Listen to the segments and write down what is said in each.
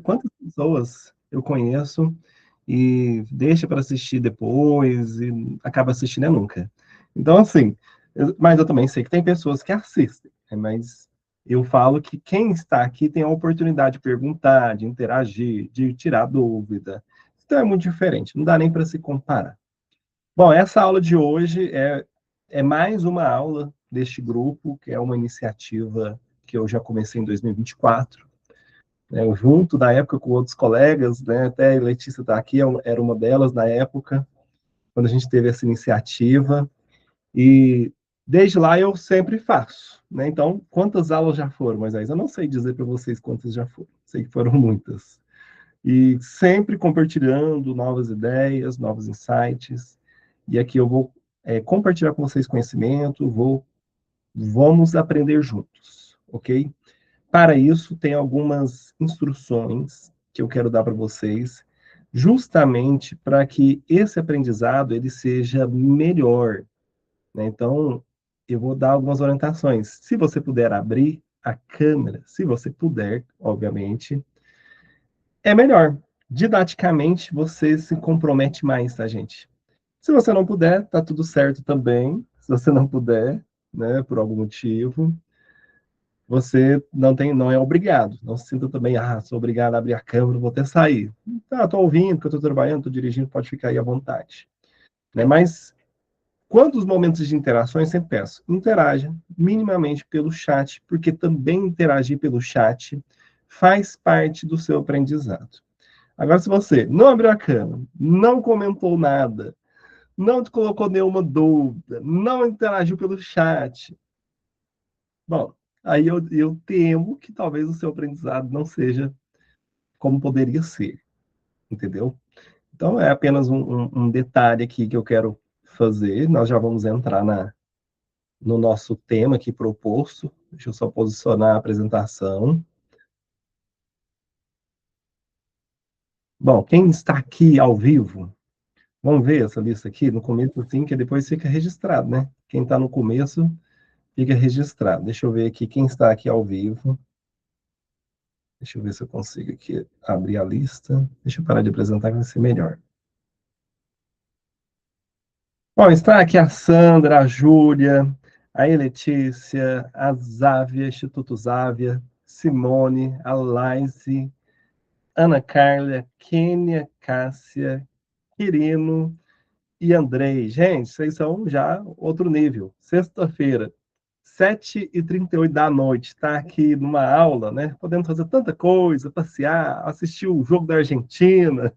Quantas pessoas eu conheço e deixa para assistir depois e acaba assistindo nunca. Então, assim, mas eu também sei que tem pessoas que assistem, né, mas eu falo que quem está aqui tem a oportunidade de perguntar, de interagir, de tirar dúvida. Então é muito diferente, não dá nem para se comparar. Bom, essa aula de hoje é mais uma aula deste grupo, que é uma iniciativa que eu já comecei em 2024, né, junto da época com outros colegas, né, até a Letícia está aqui, era uma delas na época, quando a gente teve essa iniciativa, e desde lá eu sempre faço. Né? Então, quantas aulas já foram, Moisés? Eu não sei dizer para vocês quantas já foram, sei que foram muitas. E sempre compartilhando novas ideias, novos insights, e aqui eu vou compartilhar com vocês conhecimento, vamos aprender juntos, ok? Para isso, tem algumas instruções que eu quero dar para vocês, justamente para que esse aprendizado ele seja melhor. Né? Então, eu vou dar algumas orientações. Se você puder abrir a câmera, se você puder, obviamente, é melhor. Didaticamente, você se compromete mais, tá, gente? Se você não puder, tá tudo certo também. Se você não puder, né, por algum motivo, você não é obrigado. Não se sinta também, sou obrigado a abrir a câmera, vou até sair. Tá, tô ouvindo, que eu tô trabalhando, tô dirigindo, pode ficar aí à vontade. Né? Mas, quando os momentos de interação, eu sempre peço, interaja minimamente pelo chat, porque também interagir pelo chat faz parte do seu aprendizado. Agora, se você não abriu a câmera, não comentou nada, não te colocou nenhuma dúvida, não interagiu pelo chat, bom, aí eu temo que talvez o seu aprendizado não seja como poderia ser, entendeu? Então, é apenas um detalhe aqui que eu quero fazer. Nós já vamos entrar no nosso tema aqui proposto. Deixa eu só posicionar a apresentação. Bom, quem está aqui ao vivo, vamos ver essa lista aqui no começo, sim, que depois fica registrado, né? Quem está no começo fica registrado. Deixa eu ver aqui quem está aqui ao vivo. Deixa eu ver se eu consigo aqui abrir a lista. Deixa eu parar de apresentar que vai ser melhor. Bom, está aqui a Sandra, a Júlia, a Letícia, a Závia, Instituto Závia, Simone, a Laise, Ana Carla, Kênia, Cássia, Quirino e Andrei. Gente, vocês são já outro nível. Sexta-feira, 7h38 da noite, está aqui numa aula, né? Podemos fazer tanta coisa, passear, assistir o jogo da Argentina.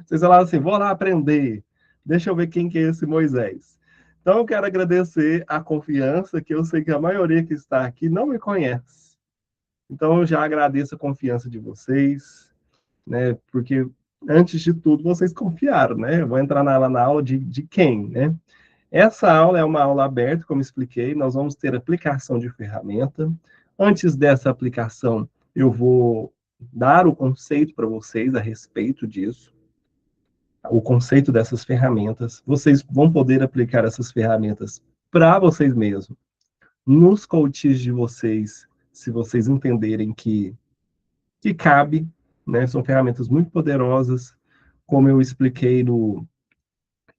Vocês falaram assim, vou lá aprender. Deixa eu ver quem que é esse Moisés. Então, eu quero agradecer a confiança, que eu sei que a maioria que está aqui não me conhece. Então, eu já agradeço a confiança de vocês, né? Porque, antes de tudo, vocês confiaram, né? Eu vou entrar na aula de quem, né? Essa aula é uma aula aberta, como expliquei, nós vamos ter aplicação de ferramenta. Antes dessa aplicação, eu vou dar o conceito para vocês a respeito disso, o conceito dessas ferramentas. Vocês vão poder aplicar essas ferramentas para vocês mesmos, nos coaches de vocês, se vocês entenderem que cabe, né? São ferramentas muito poderosas, como eu expliquei no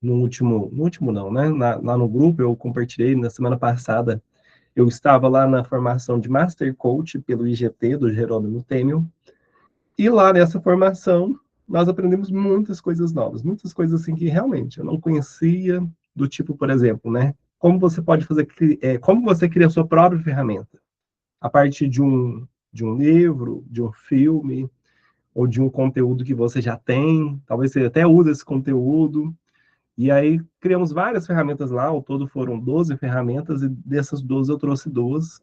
último não, né? Lá no grupo eu compartilhei na semana passada. Eu estava lá na formação de Master Coach pelo IGT, do Jerônimo Temel, e lá nessa formação nós aprendemos muitas coisas novas, muitas coisas assim que realmente eu não conhecia, do tipo, por exemplo, né? Como você pode fazer, como você cria a sua própria ferramenta, a partir de um livro, de um filme, ou de um conteúdo que você já tem, talvez você até use esse conteúdo. E aí criamos várias ferramentas lá, ao todo foram 12 ferramentas, e dessas 12 eu trouxe duas.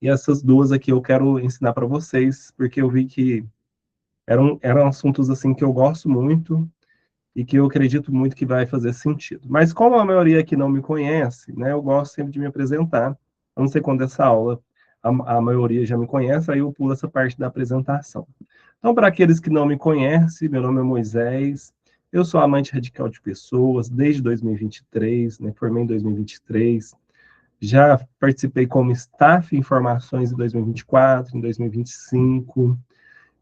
E essas duas aqui eu quero ensinar para vocês, porque eu vi que eram assuntos assim que eu gosto muito e que eu acredito muito que vai fazer sentido. Mas como a maioria aqui não me conhece, né, eu gosto sempre de me apresentar. Eu não sei quando essa aula a maioria já me conhece, aí eu pulo essa parte da apresentação. Então, para aqueles que não me conhecem, meu nome é Moisés, eu sou amante radical de pessoas desde 2023, né, formei em 2023, já participei como staff em formações em 2024, em 2025,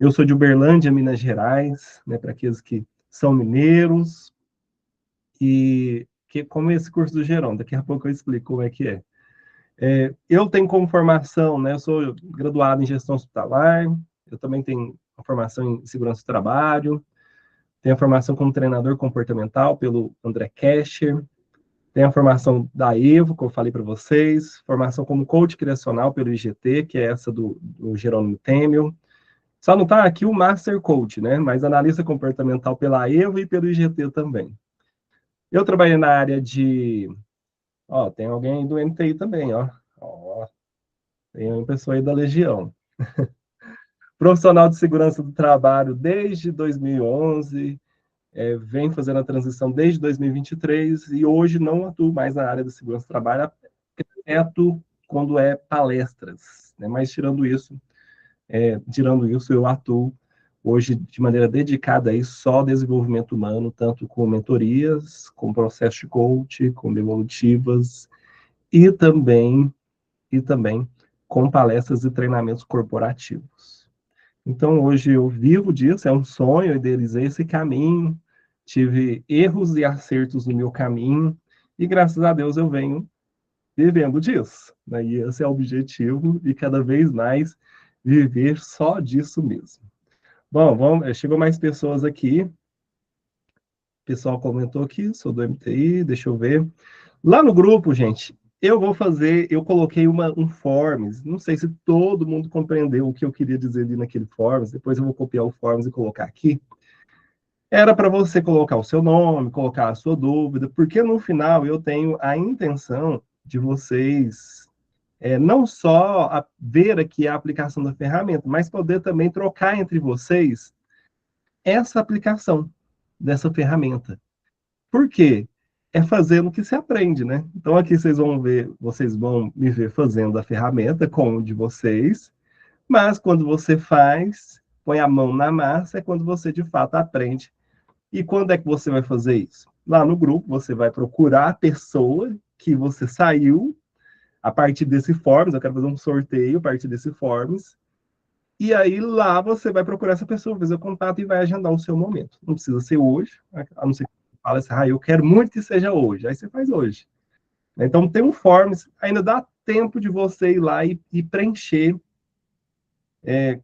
Eu sou de Uberlândia, Minas Gerais, né, para aqueles que são mineiros, e que, como esse curso do Geron, daqui a pouco eu explico como é que é. Eu tenho como formação, né, eu sou graduado em gestão hospitalar, eu também tenho uma formação em segurança do trabalho, tenho a formação como treinador comportamental pelo André Kescher, tenho a formação da EVO, que eu falei para vocês, formação como coach criacional pelo IGT, que é essa do Jerônimo Temel. Só não está aqui o Master Coach, né? Mas analista comportamental pela EVO e pelo IGT também. Eu trabalhei na área de... Ó, tem alguém do MTI também, ó. Ó, tem uma pessoa aí da Legião. Profissional de segurança do trabalho desde 2011, vem fazendo a transição desde 2023 e hoje não atuo mais na área da segurança do trabalho, exceto quando é palestras, né? Mas tirando isso, eu atuo hoje de maneira dedicada aí só desenvolvimento humano, tanto com mentorias, com processo de coach, com devolutivas e também com palestras e treinamentos corporativos. Então, hoje eu vivo disso, é um sonho, eu idealizei esse caminho, tive erros e acertos no meu caminho, e graças a Deus eu venho vivendo disso, né? E esse é o objetivo, e cada vez mais viver só disso mesmo. Bom, chegou mais pessoas aqui, o pessoal comentou aqui, sou do MTI, deixa eu ver. Lá no grupo, gente, eu coloquei um forms, não sei se todo mundo compreendeu o que eu queria dizer ali naquele forms, depois eu vou copiar o forms e colocar aqui. Era para você colocar o seu nome, colocar a sua dúvida, porque no final eu tenho a intenção de vocês não só ver aqui a aplicação da ferramenta, mas poder também trocar entre vocês essa aplicação dessa ferramenta. Por quê? É fazendo que se aprende, né? Então aqui vocês vão me ver fazendo a ferramenta com o de vocês, mas quando você faz, põe a mão na massa, é quando você de fato aprende. E quando é que você vai fazer isso? Lá no grupo, você vai procurar a pessoa que você saiu a partir desse forms, eu quero fazer um sorteio a partir desse forms, e aí lá você vai procurar essa pessoa, fazer o contato e vai agendar o seu momento. Não precisa ser hoje, a não ser que você fale assim, eu quero muito que seja hoje. Aí você faz hoje. Então tem um forms, ainda dá tempo de você ir lá e preencher,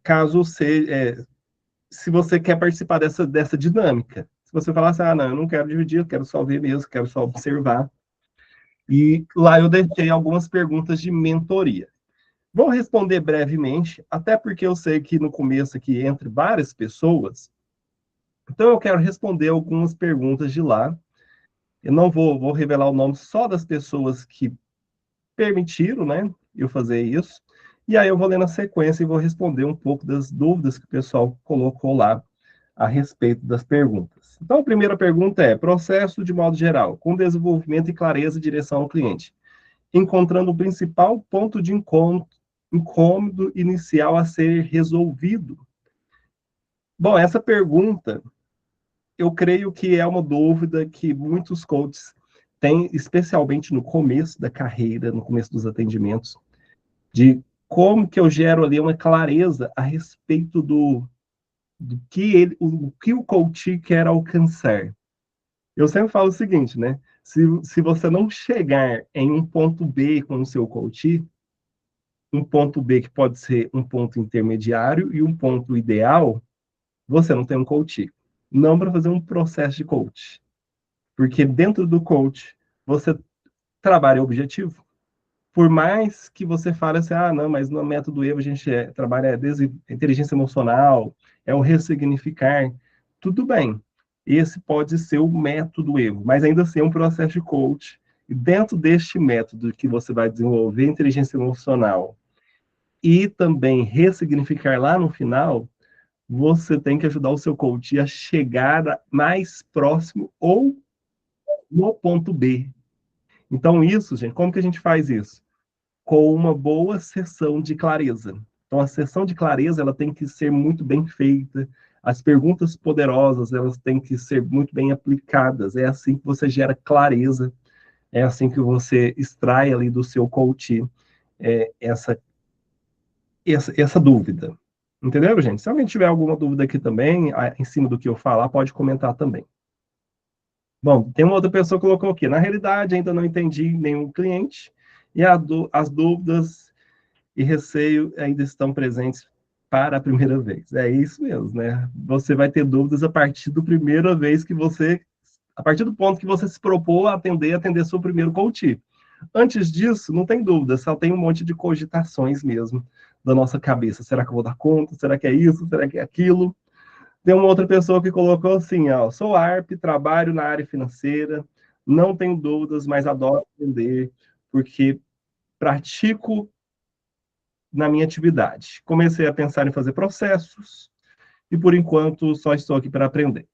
caso você, se você quer participar dessa dinâmica. Se você falar assim, não, eu não quero dividir, eu quero só ver mesmo, quero só observar. E lá eu deixei algumas perguntas de mentoria. Vou responder brevemente, até porque eu sei que no começo aqui, entre várias pessoas, então eu quero responder algumas perguntas de lá. Eu não vou revelar o nome só das pessoas que permitiram, né, eu fazer isso. E aí eu vou ler na sequência e vou responder um pouco das dúvidas que o pessoal colocou lá a respeito das perguntas. Então, a primeira pergunta é: processo de modo geral, com desenvolvimento e clareza e direção ao cliente, encontrando o principal ponto de incômodo inicial a ser resolvido. Bom, essa pergunta, eu creio que é uma dúvida que muitos coaches têm, especialmente no começo da carreira, no começo dos atendimentos, de como que eu gero ali uma clareza a respeito o que o coach quer alcançar. Eu sempre falo o seguinte, né? Se você não chegar em um ponto B com o seu coach, um ponto B que pode ser um ponto intermediário e um ponto ideal, você não tem um coach. Não para fazer um processo de coach. Porque dentro do coach, você trabalha objetivo. Por mais que você fale assim, não, mas no método EVO a gente trabalha inteligência emocional, é o ressignificar, tudo bem. Esse pode ser o método EVO, mas ainda assim é um processo de coach. E dentro deste método que você vai desenvolver inteligência emocional e também ressignificar lá no final, você tem que ajudar o seu coach a chegar mais próximo ou no ponto B. Então, isso, gente, como que a gente faz isso? Com uma boa sessão de clareza. Então, a sessão de clareza, ela tem que ser muito bem feita, as perguntas poderosas, elas têm que ser muito bem aplicadas, é assim que você gera clareza, é assim que você extrai ali do seu coach essa dúvida. Entendeu, gente? Se alguém tiver alguma dúvida aqui também, em cima do que eu falar, pode comentar também. Bom, tem uma outra pessoa que colocou aqui. Na realidade, ainda não entendi nenhum cliente e as dúvidas e receio ainda estão presentes para a primeira vez. É isso mesmo, né? Você vai ter dúvidas a partir da primeira vez que você, a partir do ponto que você se propôs a atender seu primeiro coach. Antes disso, não tem dúvida, só tem um monte de cogitações mesmo da nossa cabeça. Será que eu vou dar conta? Será que é isso? Será que é aquilo? Tem uma outra pessoa que colocou assim, ó, sou ARP, trabalho na área financeira, não tenho dúvidas, mas adoro aprender, porque pratico na minha atividade. Comecei a pensar em fazer processos e, por enquanto, só estou aqui para aprender.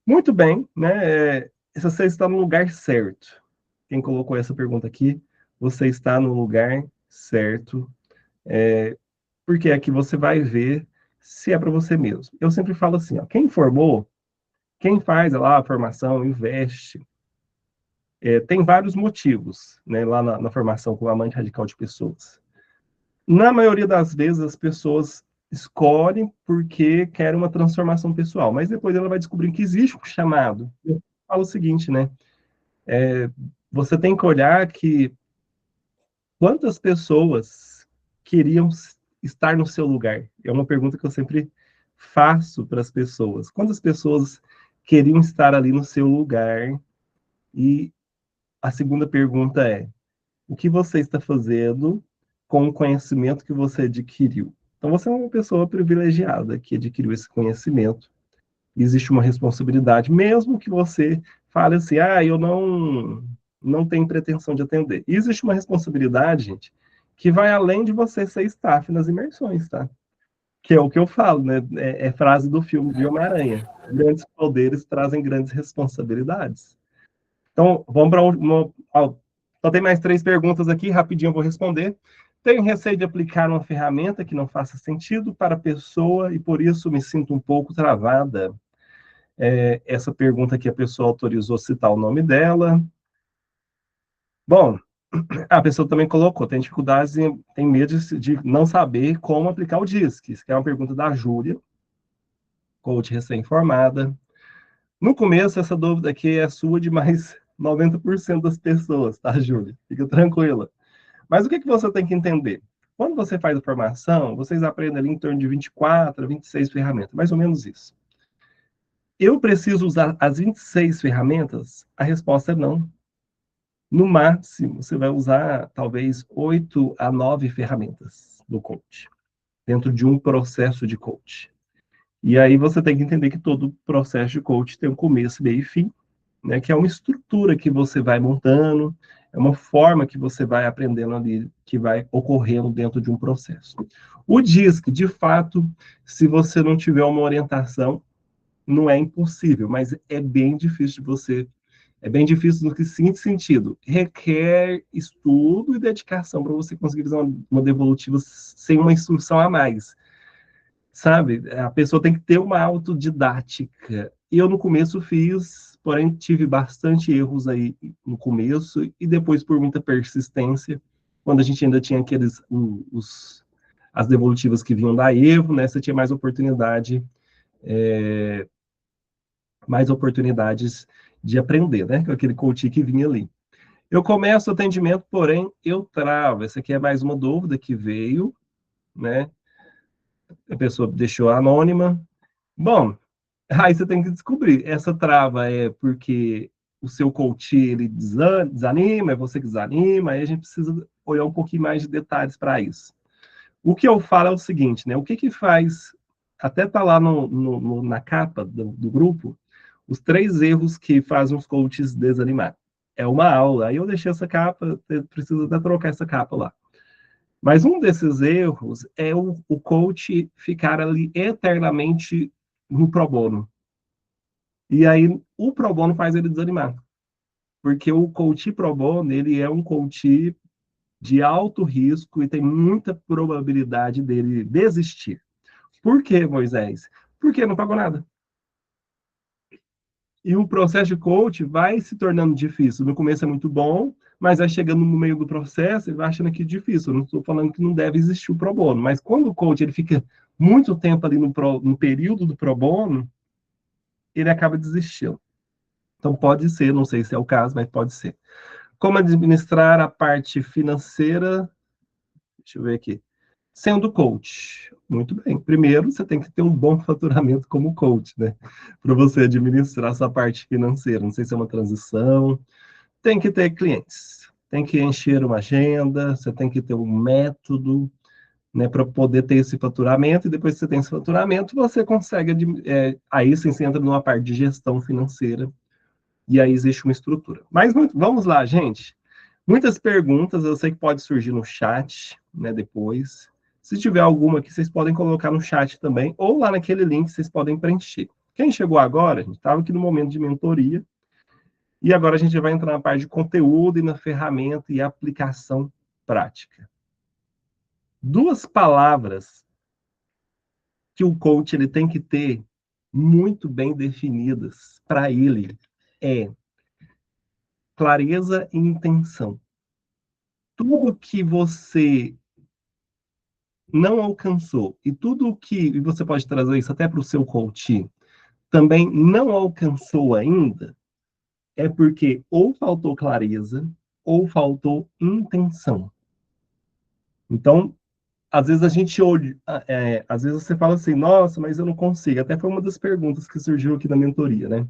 Muito bem, né? Você está no lugar certo. Quem colocou essa pergunta aqui, você está no lugar certo, porque aqui você vai ver se é para você mesmo. Eu sempre falo assim, ó, quem formou, quem faz lá a formação, investe, tem vários motivos, né, lá na formação com a Amante Radical de Pessoas. Na maioria das vezes, as pessoas escolhem porque querem uma transformação pessoal, mas depois ela vai descobrir que existe um chamado. Eu falo o seguinte, né? Você tem que olhar que quantas pessoas queriam estar no seu lugar? É uma pergunta que eu sempre faço para as pessoas. Quantas pessoas queriam estar ali no seu lugar? E a segunda pergunta é: o que você está fazendo com o conhecimento que você adquiriu? Então, você é uma pessoa privilegiada que adquiriu esse conhecimento. Existe uma responsabilidade, mesmo que você fale assim, eu não tenho pretensão de atender. E existe uma responsabilidade, gente, que vai além de você ser staff nas imersões, tá? Que é o que eu falo, né? É frase do filme de Homem-Aranha. Grandes poderes trazem grandes responsabilidades. Então, vamos para uma. Só tem mais 3 perguntas aqui, rapidinho eu vou responder. Tenho receio de aplicar uma ferramenta que não faça sentido para a pessoa e por isso me sinto um pouco travada. Essa pergunta aqui a pessoa autorizou citar o nome dela. Bom, a pessoa também colocou, tem dificuldades, tem medo de não saber como aplicar o DISC. Isso que é uma pergunta da Júlia, coach recém-formada. No começo, essa dúvida aqui é sua de mais 90% das pessoas, tá, Júlia? Fica tranquila. Mas o que você tem que entender? Quando você faz a formação, vocês aprendem ali em torno de 24 a 26 ferramentas, mais ou menos isso. Eu preciso usar as 26 ferramentas? A resposta é não. No máximo, você vai usar talvez 8 a 9 ferramentas do coach, dentro de um processo de coach. E aí você tem que entender que todo processo de coach tem um começo, meio e fim, né? Que é uma estrutura que você vai montando, é uma forma que você vai aprendendo ali, que vai ocorrendo dentro de um processo. O DISC, de fato, se você não tiver uma orientação, não é impossível, mas é bem difícil no que seguinte sentido, requer estudo e dedicação para você conseguir fazer uma devolutiva sem uma instrução a mais, sabe? A pessoa tem que ter uma autodidática. E eu no começo fiz, porém tive bastante erros aí no começo e depois por muita persistência, quando a gente ainda tinha as devolutivas que vinham da Evo, né? Você tinha mais oportunidades de aprender, né? Com aquele coach que vinha ali. Eu começo o atendimento, porém eu travo. Essa aqui é mais uma dúvida que veio, né? A pessoa deixou anônima. Bom, aí você tem que descobrir. Essa trava é porque o seu coach ele desanima, é você que desanima, aí a gente precisa olhar um pouquinho mais de detalhes para isso. O que eu falo é o seguinte, né? O que faz, até tá lá na capa do grupo, os 3 erros que fazem os coaches desanimar. É uma aula. Aí eu deixei essa capa, preciso até trocar essa capa lá. Mas um desses erros é o coach ficar ali eternamente no pro bono. E aí o pro bono faz ele desanimar. Porque o coach pro bono, ele é um coach de alto risco e tem muita probabilidade dele desistir. Por quê, Moisés? Porque não pagou nada. E o processo de coach vai se tornando difícil. No começo é muito bom, mas vai chegando no meio do processo, ele vai achando que é difícil. Eu não estou falando que não deve existir o pro bono, mas quando o coach ele fica muito tempo ali no período do pro bono, ele acaba desistindo. Então pode ser, não sei se é o caso, mas pode ser. Como administrar a parte financeira? Deixa eu ver aqui. Sendo coach. Muito bem. Primeiro, você tem que ter um bom faturamento como coach, né? Para você administrar essa parte financeira. Não sei se é uma transição. Tem que ter clientes. Tem que encher uma agenda. Você tem que ter um método, né, para poder ter esse faturamento. E depois que você tem esse faturamento, você consegue. Aí sim, você entra numa parte de gestão financeira. E aí existe uma estrutura. Mas vamos lá, gente. Muitas perguntas, eu sei que pode surgir no chat, né, depois. Se tiver alguma aqui, vocês podem colocar no chat também, ou lá naquele link vocês podem preencher. Quem chegou agora, a gente estava aqui no momento de mentoria, e agora a gente vai entrar na parte de conteúdo e na ferramenta e aplicação prática. Duas palavras que o coach ele tem que ter muito bem definidas para ele é clareza e intenção. Tudo que você não alcançou, e tudo que e você pode trazer isso até para o seu coach, também não alcançou ainda, é porque ou faltou clareza ou faltou intenção. Então, às vezes a gente olha, às vezes você fala assim, nossa, mas eu não consigo. Até foi uma das perguntas que surgiu aqui na mentoria, né?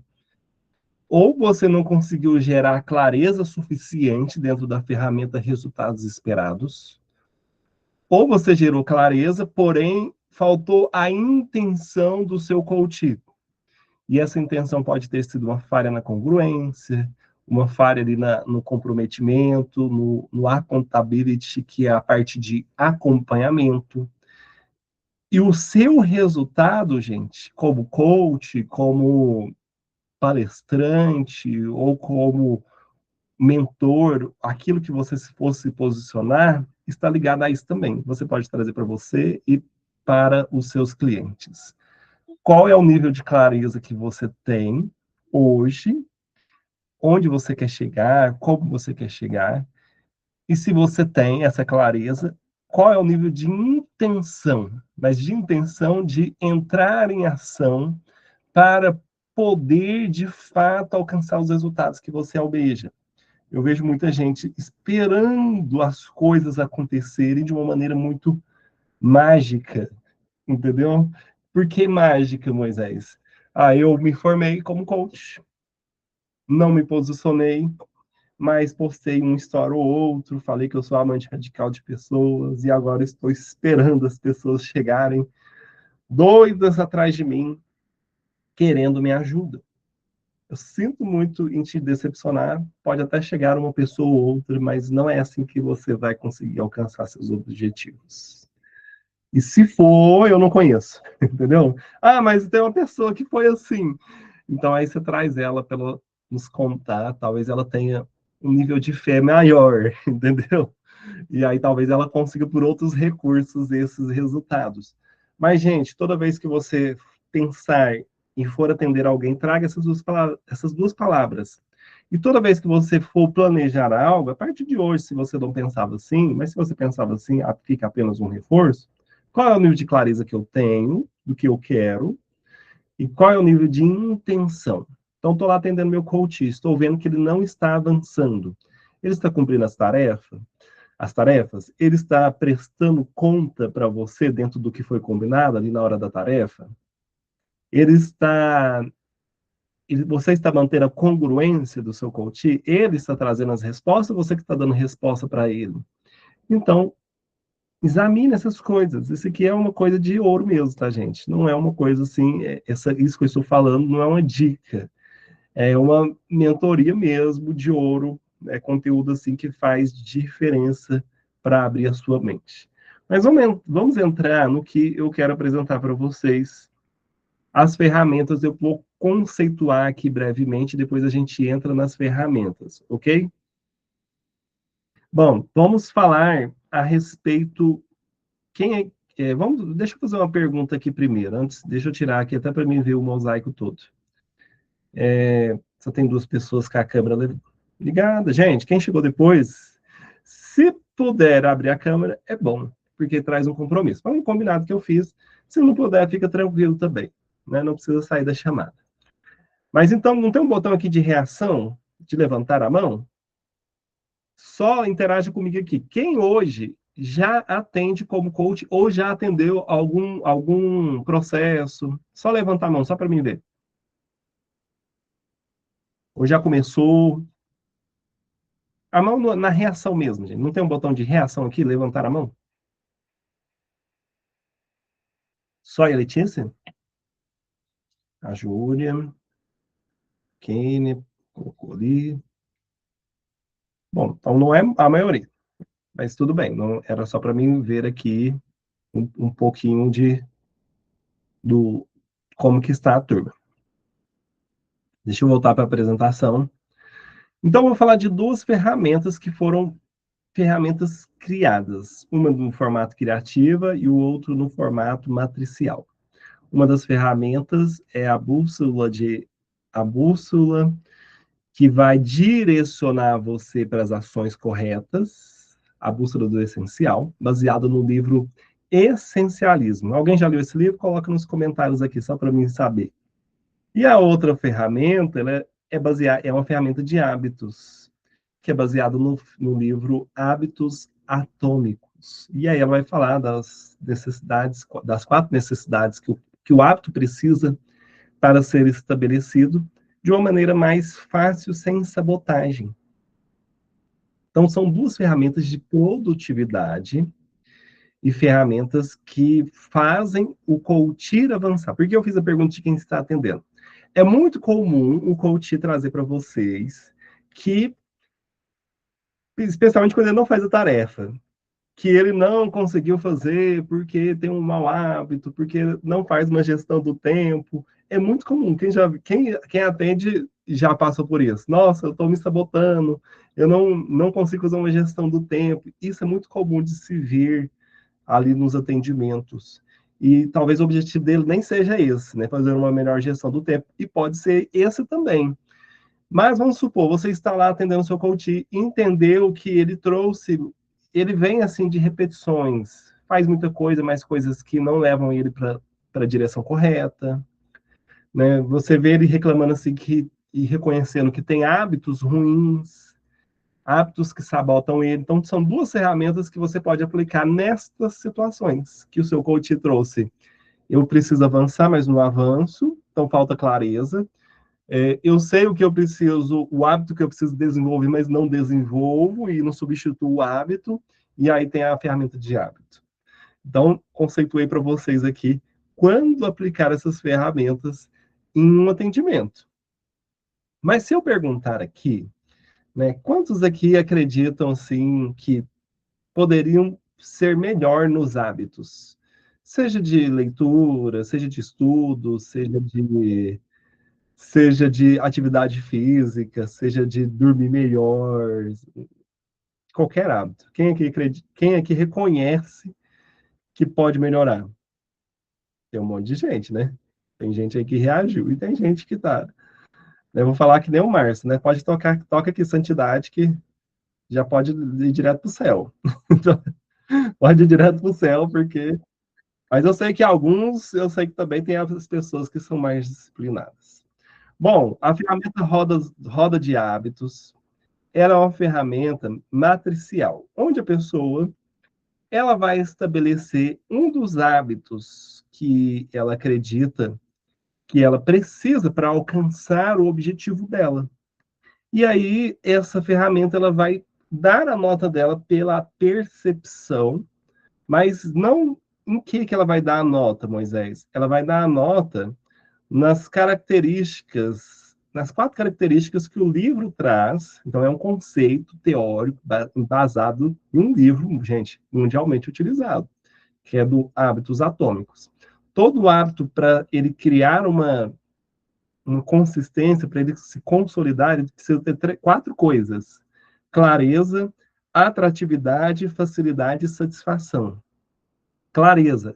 Ou você não conseguiu gerar clareza suficiente dentro da ferramenta resultados esperados, ou você gerou clareza, porém faltou a intenção do seu coach. E essa intenção pode ter sido uma falha na congruência, uma falha ali no comprometimento, no accountability, que é a parte de acompanhamento. E o seu resultado, gente, como coach, como palestrante ou como mentor, aquilo que você fosse se posicionar, está ligado a isso também. Você pode trazer para você e para os seus clientes. Qual é o nível de clareza que você tem hoje, onde você quer chegar, como você quer chegar, e se você tem essa clareza, qual é o nível de intenção, mas de intenção de entrar em ação para poder, de fato, alcançar os resultados que você almeja. Eu vejo muita gente esperando as coisas acontecerem de uma maneira muito mágica, entendeu? Por que mágica, Moisés? Eu me formei como coach, não me posicionei, mas postei um story ou outro, falei que eu sou amante radical de pessoas e agora estou esperando as pessoas chegarem doidas atrás de mim, querendo minha ajuda. Eu sinto muito em te decepcionar, pode até chegar uma pessoa ou outra, mas não é assim que você vai conseguir alcançar seus objetivos. E se for, eu não conheço, entendeu? Mas tem uma pessoa que foi assim. Então aí você traz ela para nos contar, talvez ela tenha um nível de fé maior, entendeu? E aí talvez ela consiga por outros recursos esses resultados. Mas, gente, toda vez que você pensar e for atender alguém, traga essas duas palavras. E toda vez que você for planejar algo, a partir de hoje, se você não pensava assim, mas se você pensava assim, fica apenas um reforço, qual é o nível de clareza que eu tenho, do que eu quero, e qual é o nível de intenção? Então, estou lá atendendo meu coach, estou vendo que ele não está avançando. Ele está cumprindo as tarefas, ele está prestando conta para você dentro do que foi combinado ali na hora da tarefa? Ele está. Você está mantendo a congruência do seu coach? Ele está trazendo as respostas ou você que está dando resposta para ele? Então, examine essas coisas. Isso aqui é uma coisa de ouro mesmo, tá, gente? Não é uma coisa assim, isso que eu estou falando não é uma dica. É uma mentoria mesmo de ouro, é conteúdo assim que faz diferença para abrir a sua mente. Mas vamos entrar no que eu quero apresentar para vocês. As ferramentas eu vou conceituar aqui brevemente, depois a gente entra nas ferramentas, ok? Bom, vamos falar a respeito. Deixa eu fazer uma pergunta aqui primeiro, antes, deixa eu tirar aqui até para mim ver o mosaico todo. Só tem duas pessoas com a câmera. Obrigada, gente. Quem chegou depois, se puder abrir a câmera, é bom, porque traz um compromisso. Foi um combinado que eu fiz. Se não puder, fica tranquilo também, né? Não precisa sair da chamada. Mas então, não tem um botão aqui de reação, de levantar a mão? Só interage comigo aqui. Quem hoje já atende como coach ou já atendeu algum processo? Só levantar a mão, só para mim ver. Ou já começou? A mão na reação mesmo, gente. Não tem um botão de reação aqui, levantar a mão? Só a Letícia? A Júlia, Kane, colocou ali. Bom, então não é a maioria, mas tudo bem. Não, era só para mim ver aqui um pouquinho do como que está a turma. Deixa eu voltar para a apresentação. Então, eu vou falar de duas ferramentas que foram ferramentas criadas, uma no formato criativa e o outro no formato matricial. Uma das ferramentas é a bússola que vai direcionar você para as ações corretas, a bússola do essencial, baseada no livro Essencialismo. Alguém já leu esse livro? Coloca nos comentários aqui, só para mim saber. E a outra ferramenta, ela é uma ferramenta de hábitos, que é baseado no livro Hábitos Atômicos. E aí ela vai falar das necessidades, das 4 necessidades que o hábito precisa para ser estabelecido de uma maneira mais fácil, sem sabotagem. Então, são duas ferramentas de produtividade e ferramentas que fazem o coach avançar. Por que eu fiz a pergunta de quem está atendendo? É muito comum o coach trazer para vocês que, especialmente quando ele não faz a tarefa, que ele não conseguiu fazer porque tem um mau hábito, porque não faz uma gestão do tempo. É muito comum. Quem atende já passa por isso. Nossa, eu estou me sabotando, eu não consigo fazer uma gestão do tempo. Isso é muito comum de se ver ali nos atendimentos. E talvez o objetivo dele nem seja esse, né? Fazer uma melhor gestão do tempo. E pode ser esse também. Mas vamos supor, você está lá atendendo o seu coach, entendeu que ele trouxe, ele vem assim de repetições, faz muita coisa, mas coisas que não levam ele para a direção correta, né? Você vê ele reclamando assim e reconhecendo que tem hábitos ruins, hábitos que sabotam ele. Então, são duas ferramentas que você pode aplicar nestas situações que o seu coach trouxe. Eu preciso avançar, mas não avanço, então falta clareza. Eu sei o que eu preciso, o hábito que eu preciso desenvolver, mas não desenvolvo e não substituo o hábito. E aí tem a ferramenta de hábito. Então, conceituei para vocês aqui quando aplicar essas ferramentas em um atendimento. Mas se eu perguntar aqui, né, quantos aqui acreditam assim que poderiam ser melhor nos hábitos? Seja de leitura, seja de estudo, seja de atividade física, seja de dormir melhor, qualquer hábito. Quem aqui reconhece que pode melhorar? Tem um monte de gente, né? Tem gente aí que reagiu e tem gente que tá. Eu vou falar que nem o Márcio, né? Toca aqui santidade que já pode ir direto pro céu. Pode ir direto pro céu, porque. Mas eu sei que eu sei que também tem as pessoas que são mais disciplinadas. Bom, a ferramenta roda de hábitos, ela é uma ferramenta matricial, onde a pessoa ela vai estabelecer um dos hábitos que ela acredita que ela precisa para alcançar o objetivo dela. E aí essa ferramenta ela vai dar a nota dela pela percepção, mas não em que ela vai dar a nota, Moisés? Ela vai dar a nota nas características, nas 4 características que o livro traz. Então, é um conceito teórico embasado em um livro, gente, mundialmente utilizado, que é do Hábitos Atômicos. Todo hábito, para ele criar uma consistência, para ele se consolidar, ele precisa ter 4 coisas: clareza, atratividade, facilidade e satisfação. Clareza.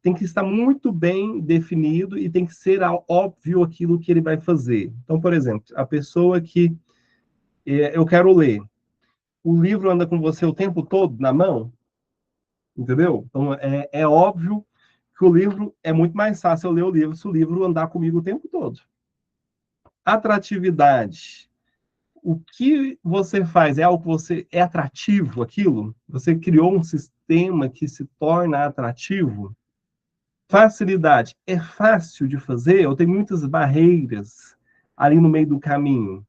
Tem que estar muito bem definido e tem que ser óbvio aquilo que ele vai fazer. Então, por exemplo, a pessoa que eu quero ler. O livro anda com você o tempo todo na mão, entendeu? Então, é óbvio que o livro é muito mais fácil eu ler o livro se o livro andar comigo o tempo todo. Atratividade. O que você faz é algo que você é atrativo, aquilo? Você criou um sistema que se torna atrativo? Facilidade. É fácil de fazer ou tem muitas barreiras ali no meio do caminho?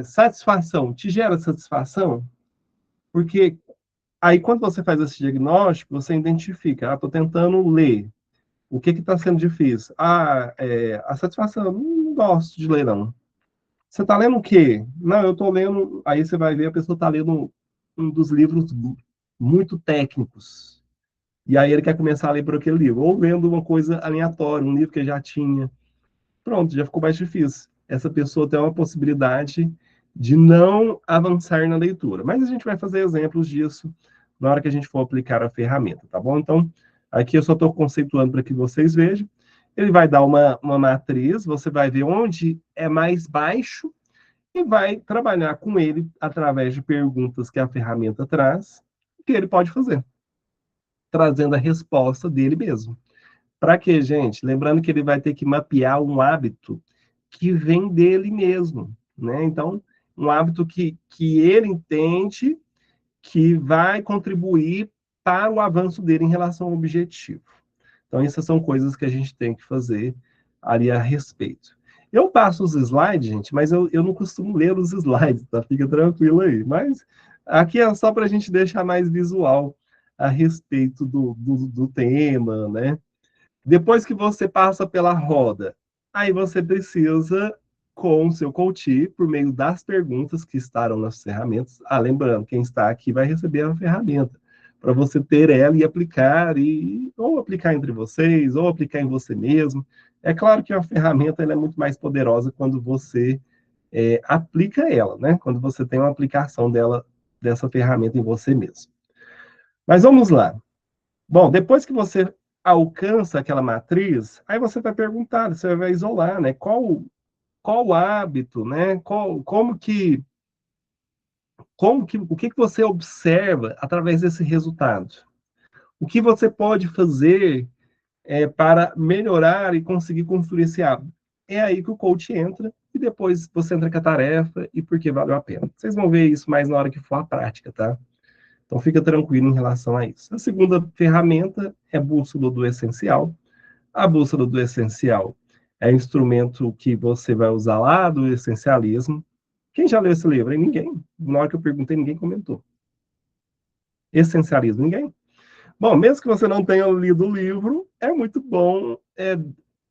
Satisfação. Te gera satisfação? Porque aí, quando você faz esse diagnóstico, você identifica, estou tentando ler. O que está sendo difícil? A satisfação, não gosto de ler, não. Você está lendo o quê? Não, eu estou lendo. Aí você vai ver, a pessoa está lendo um dos livros muito técnicos. E aí ele quer começar a ler por aquele livro. Ou lendo uma coisa aleatória, um livro que ele já tinha. Pronto, já ficou mais difícil. Essa pessoa tem uma possibilidade de não avançar na leitura. Mas a gente vai fazer exemplos disso na hora que a gente for aplicar a ferramenta, tá bom? Então, aqui eu só estou conceituando para que vocês vejam. Ele vai dar uma matriz, você vai ver onde é mais baixo e vai trabalhar com ele através de perguntas que a ferramenta traz, que ele pode fazer, trazendo a resposta dele mesmo. Para quê, gente? Lembrando que ele vai ter que mapear um hábito que vem dele mesmo, né? Então, um hábito que ele entende que vai contribuir para o avanço dele em relação ao objetivo. Então, essas são coisas que a gente tem que fazer ali a respeito. Eu passo os slides, gente, mas eu não costumo ler os slides, tá? Fica tranquilo aí. Mas aqui é só para a gente deixar mais visual a respeito do tema, né? Depois que você passa pela roda, aí você precisa, com o seu coach, por meio das perguntas que estarão nas ferramentas. Lembrando, quem está aqui vai receber a ferramenta, para você ter ela e aplicar, ou aplicar entre vocês, ou aplicar em você mesmo. É claro que a ferramenta ela é muito mais poderosa quando você aplica ela, né? Quando você tem uma aplicação dela, dessa ferramenta em você mesmo. Mas vamos lá. Bom, depois que você alcança aquela matriz, aí você vai perguntar, você vai isolar, né? Qual o hábito, né? O que você observa através desse resultado? O que você pode fazer para melhorar e conseguir construir esse hábito? É aí que o coach entra e depois você entra com a tarefa e por que valeu a pena. Vocês vão ver isso mais na hora que for a prática, tá? Então, fica tranquilo em relação a isso. A segunda ferramenta é a bússola do essencial. A bússola do essencial é instrumento que você vai usar lá do essencialismo. Quem já leu esse livro? Ninguém. Na hora que eu perguntei, ninguém comentou. Essencialismo, ninguém. Bom, mesmo que você não tenha lido o livro, é muito bom,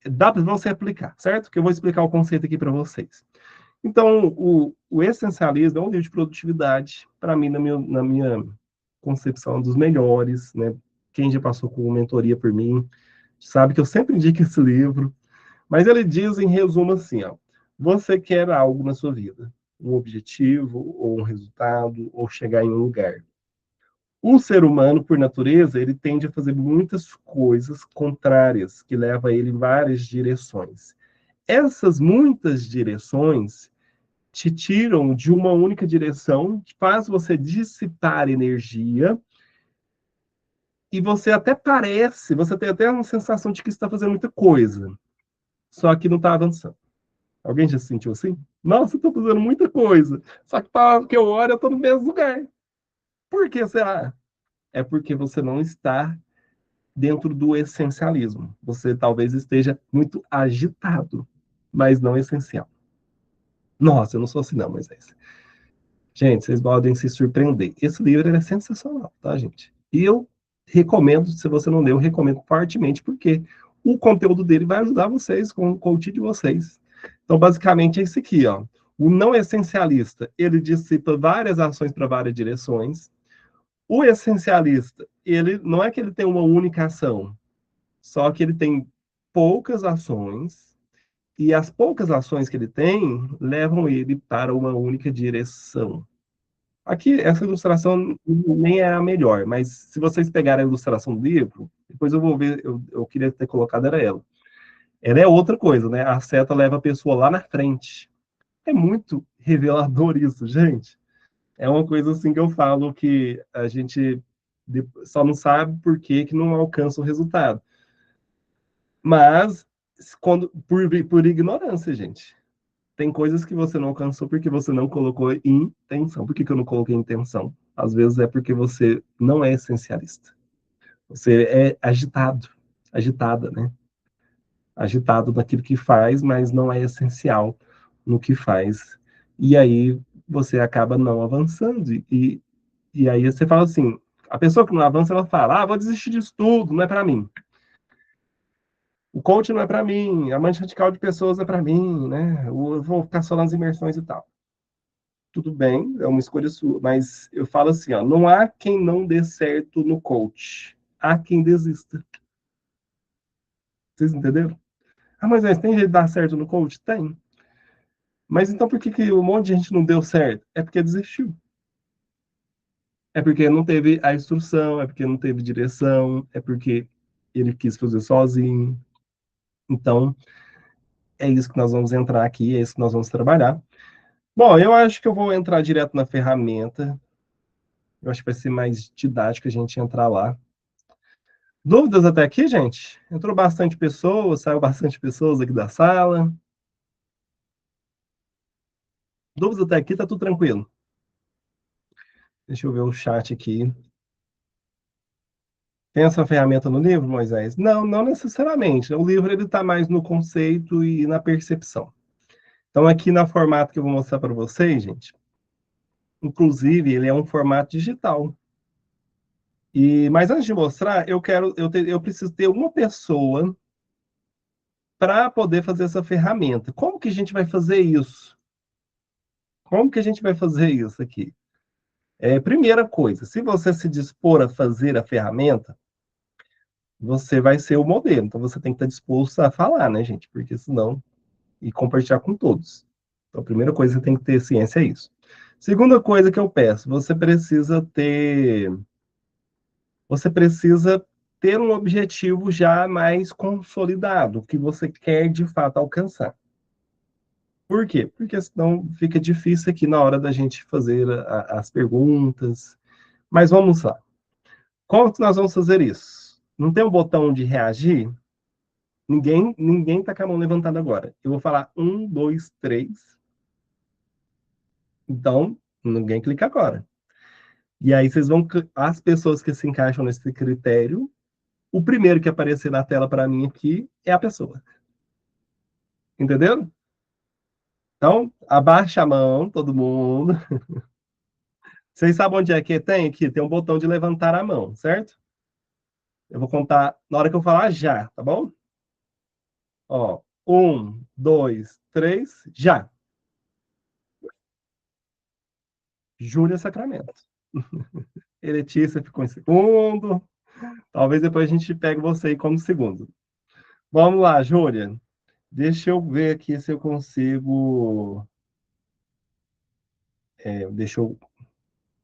dá para você aplicar, certo? Que eu vou explicar o conceito aqui para vocês. Então, o essencialismo é um livro de produtividade, para mim, na minha concepção, um dos melhores, né? Quem já passou com mentoria por mim, sabe que eu sempre indico esse livro, mas ele diz, em resumo, assim, ó, você quer algo na sua vida, um objetivo, ou um resultado, ou chegar em um lugar. O ser humano, por natureza, ele tende a fazer muitas coisas contrárias, que levam ele em várias direções. Essas muitas direções te tiram de uma única direção, faz você dissipar energia, e você até parece, você tem até uma sensação de que está fazendo muita coisa, só que não está avançando. Alguém já se sentiu assim? Nossa, eu estou fazendo muita coisa, só que para que eu olho, eu estou no mesmo lugar. Por que será? É porque você não está dentro do essencialismo. Você talvez esteja muito agitado, mas não essencial. Nossa, eu não sou assim não, mas é isso. Gente, vocês podem se surpreender. Esse livro é sensacional, tá, gente? E eu recomendo, se você não leu, eu recomendo fortemente, porque o conteúdo dele vai ajudar vocês com o coach de vocês. Então, basicamente, é esse aqui, ó. O não essencialista, ele dissipa várias ações para várias direções. O essencialista, ele não é que ele tem uma única ação, só que ele tem poucas ações, e as poucas ações que ele tem levam ele para uma única direção. Aqui, essa ilustração nem é a melhor, mas se vocês pegarem a ilustração do livro, depois eu vou ver, eu queria ter colocado era ela. Ela é outra coisa, né? A seta leva a pessoa lá na frente. É muito revelador isso, gente. É uma coisa assim que eu falo que a gente só não sabe por que não alcança o resultado. Mas por ignorância, gente. Tem coisas que você não alcançou porque você não colocou intenção. Por que eu não coloquei intenção? Às vezes é porque você não é essencialista. Você é agitado, agitada, né? Agitado naquilo que faz, mas não é essencial no que faz. E aí você acaba não avançando. E aí você fala assim, a pessoa que não avança, ela fala, vou desistir disso tudo, não é para mim. O coach não é para mim, a mente radical de pessoas é para mim, né? Eu vou ficar só nas imersões e tal. Tudo bem, é uma escolha sua, mas eu falo assim, ó, não há quem não dê certo no coach, há quem desista. Vocês entenderam? Mas tem jeito de dar certo no coach? Tem. Mas então por que um monte de gente não deu certo? É porque desistiu. É porque não teve a instrução, é porque não teve direção, é porque ele quis fazer sozinho. Então, é isso que nós vamos entrar aqui, é isso que nós vamos trabalhar. Bom, eu acho que eu vou entrar direto na ferramenta. Eu acho que vai ser mais didático a gente entrar lá. Dúvidas até aqui, gente? Entrou bastante pessoas, saiu bastante pessoas aqui da sala. Dúvidas até aqui, tá tudo tranquilo. Deixa eu ver o chat aqui. Tem essa ferramenta no livro, Moisés? Não, não necessariamente. O livro ele está mais no conceito e na percepção. Então, aqui no formato que eu vou mostrar para vocês, gente, inclusive, ele é um formato digital. Mas antes de mostrar, eu preciso ter uma pessoa para poder fazer essa ferramenta. Como que a gente vai fazer isso? Como que a gente vai fazer isso aqui? Primeira coisa, se você se dispor a fazer a ferramenta, você vai ser o modelo. Então, você tem que estar disposto a falar, né, gente? Porque senão e compartilhar com todos. Então, a primeira coisa que você tem que ter ciência é isso. Segunda coisa que eu peço, você precisa ter um objetivo já mais consolidado, que você quer de fato alcançar. Por quê? Porque senão fica difícil aqui na hora da gente fazer as perguntas. Mas vamos lá. Como que nós vamos fazer isso? Não tem um botão de reagir? Ninguém tá com a mão levantada agora. Eu vou falar 1, 2, 3. Então, ninguém clica agora. E aí vocês vão, as pessoas que se encaixam nesse critério, o primeiro que aparecer na tela para mim aqui é a pessoa. Entendeu? Então, abaixa a mão, todo mundo. Vocês sabem onde é que tem aqui? Tem um botão de levantar a mão, certo? Eu vou contar na hora que eu falar já, tá bom? Ó, 1, 2, 3, já. Júlia Sacramento. Letícia ficou em segundo. Talvez depois a gente pegue você aí como segundo. Vamos lá, Júlia. Deixa eu ver aqui se eu consigo. Deixa eu.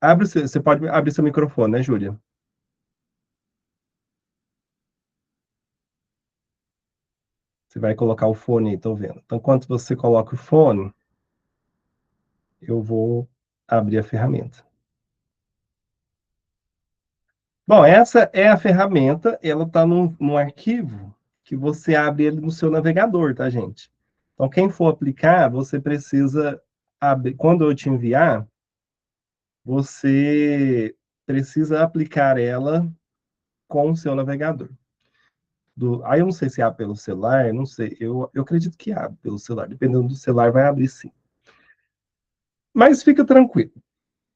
Você pode abrir seu microfone, né, Júlia? Você vai colocar o fone aí, tô vendo. Então, enquanto você coloca o fone, eu vou abrir a ferramenta. Bom, essa é a ferramenta, ela está num arquivo que você abre ele no seu navegador, tá, gente? Então, quem for aplicar, você precisa abrir. Quando eu te enviar, você precisa aplicar ela com o seu navegador. Aí eu não sei se abre pelo celular, não sei. Eu acredito que abre pelo celular. Dependendo do celular, vai abrir sim. Mas fica tranquilo.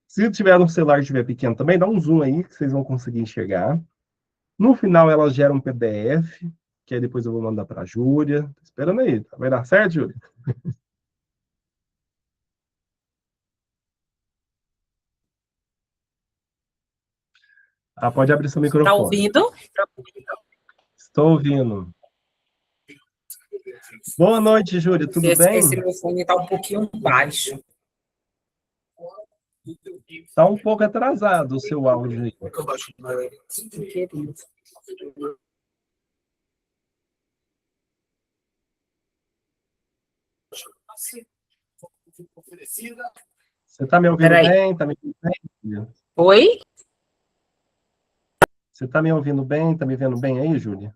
Se tiver um celular e estiver pequeno também, dá um zoom aí que vocês vão conseguir enxergar. No final, ela gera um PDF, que aí depois eu vou mandar para a Júlia. Tô esperando aí. Vai dar certo, Júlia? Pode abrir seu Tá microfone. ouvindo? Estou ouvindo. Boa noite, Júlia. Tudo Esse bem? meu fone tá um pouquinho baixo. Está um pouco atrasado o seu áudio aí. Querido. Você está me ouvindo Peraí. bem? Tá me ouvindo bem, Júlia? Oi? Você está me ouvindo bem? Está me vendo bem aí, Júlia?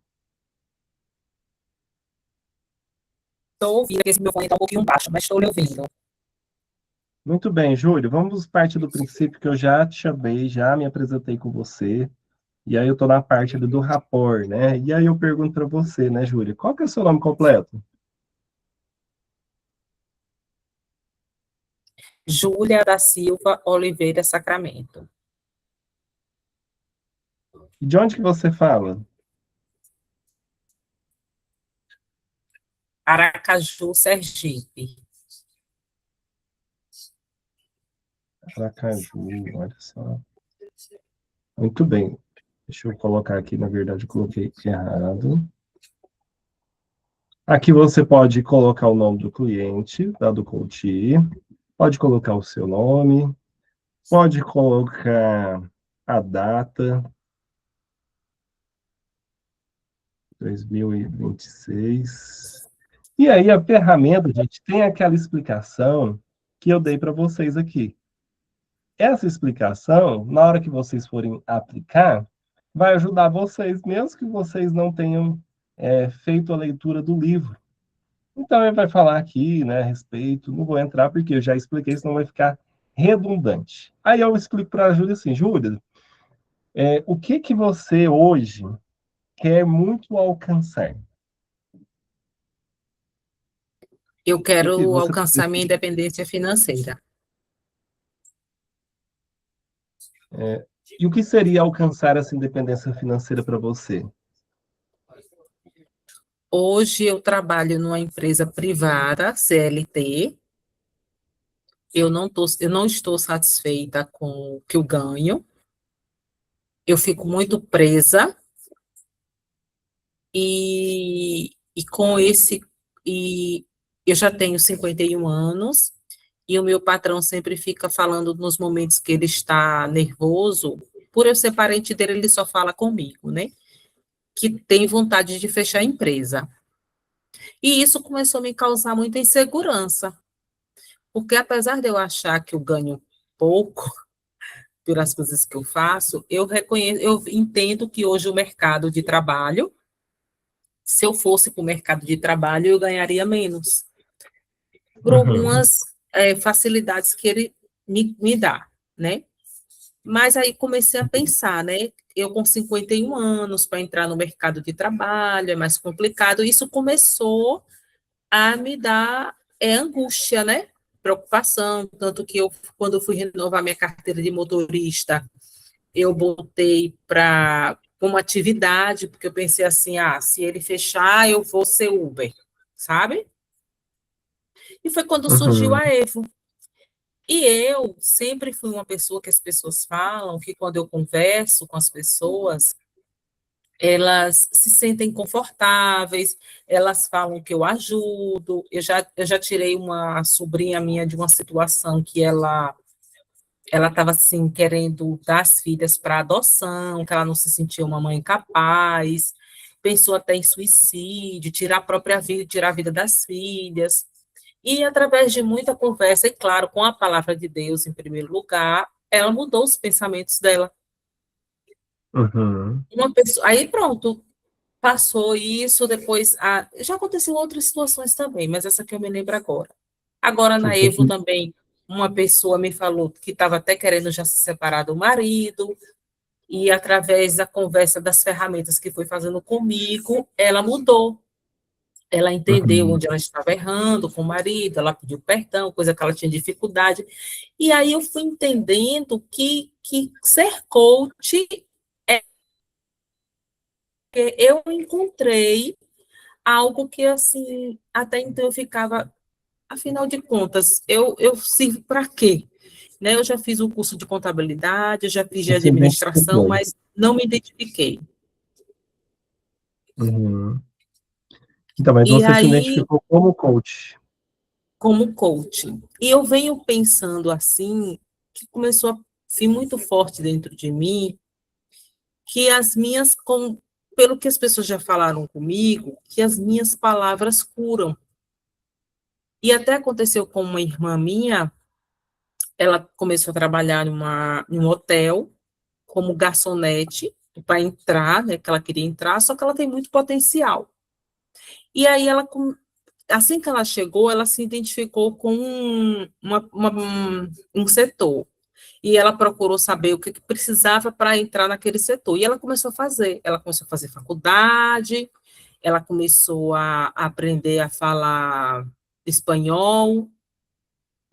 Estou ouvindo, esse meu fone está um pouquinho baixo, mas estou lhe ouvindo. Muito bem, Júlia. Vamos partir do princípio que eu já te chamei, já me apresentei com você. E aí eu estou na parte ali do rapport, né? E aí eu pergunto para você, né, Júlia? Qual que é o seu nome completo? Júlia da Silva Oliveira Sacramento. E de onde que você fala? Aracaju, Sergipe. Aracaju, olha só. Muito bem. Deixa eu colocar aqui, na verdade, eu coloquei errado. Aqui você pode colocar o nome do cliente, tá, do coach, pode colocar o seu nome, pode colocar a data, 2026. E aí a ferramenta, gente, tem aquela explicação que eu dei para vocês aqui. Essa explicação, na hora que vocês forem aplicar, vai ajudar vocês, mesmo que vocês não tenham feito a leitura do livro. Então, ele vai falar aqui, né, a respeito, não vou entrar porque eu já expliquei, senão vai ficar redundante. Aí eu explico para a Júlia assim, Júlia, o que que você hoje quer muito alcançar? Eu O que que quero você alcançar minha independência financeira. E o que seria alcançar essa independência financeira para você? Hoje eu trabalho numa empresa privada, CLT. Eu não estou satisfeita com o que eu ganho. Eu fico muito presa e com esse e eu já tenho 51 anos e o meu patrão sempre fica falando nos momentos que ele está nervoso. Por eu ser parente dele, ele só fala comigo, né? Que tem vontade de fechar a empresa. E isso começou a me causar muita insegurança, porque apesar de eu achar que eu ganho pouco pelas coisas que eu faço, eu entendo que hoje o mercado de trabalho, se eu fosse para o mercado de trabalho, eu ganharia menos, por Uhum, algumas facilidades que ele me dá, né? Mas aí comecei a pensar, né? Eu com 51 anos para entrar no mercado de trabalho é mais complicado. Isso começou a me dar angústia, né? Preocupação, tanto que eu, quando eu fui renovar minha carteira de motorista, eu botei para como atividade, porque eu pensei assim, se ele fechar, eu vou ser Uber, sabe? E foi quando surgiu uhum, a Evo. E eu sempre fui uma pessoa que as pessoas falam que quando eu converso com as pessoas, elas se sentem confortáveis, elas falam que eu ajudo. Eu já tirei uma sobrinha minha de uma situação que ela estava assim querendo dar as filhas para adoção, que ela não se sentia uma mãe capaz, pensou até em suicídio, tirar a própria vida, tirar a vida das filhas. E através de muita conversa, e claro, com a palavra de Deus em primeiro lugar, ela mudou os pensamentos dela. uhum. Uma pessoa, aí pronto, passou isso, depois já aconteceu outras situações também, mas essa que eu me lembro agora. Agora na Tipo, Evo também, uma pessoa me falou que estava até querendo já se separar do marido, e através da conversa das ferramentas que foi fazendo comigo, ela mudou. Ela entendeu uhum. onde ela estava errando com o marido, ela pediu perdão, coisa que ela tinha dificuldade. E aí eu fui entendendo que ser coach eu encontrei algo que, assim, até então eu ficava, afinal de contas, eu sirvo para quê? Né? Eu já fiz um curso de contabilidade, eu já fiz de Você administração, identificou. mas não me identifiquei. Uhum. Então, mas E você se aí, identificou como coach. como coach, e eu venho pensando assim, que começou a vir muito forte dentro de mim, que pelo que as pessoas já falaram comigo, que as minhas palavras curam. E até aconteceu com uma irmã minha, ela começou a trabalhar em um hotel como garçonete para entrar, né, que ela queria entrar, só que ela tem muito potencial. E aí assim que ela chegou, ela se identificou com um setor. E ela procurou saber o que precisava para entrar naquele setor. E ela começou a fazer. Ela começou a fazer faculdade, ela começou a aprender a falar espanhol.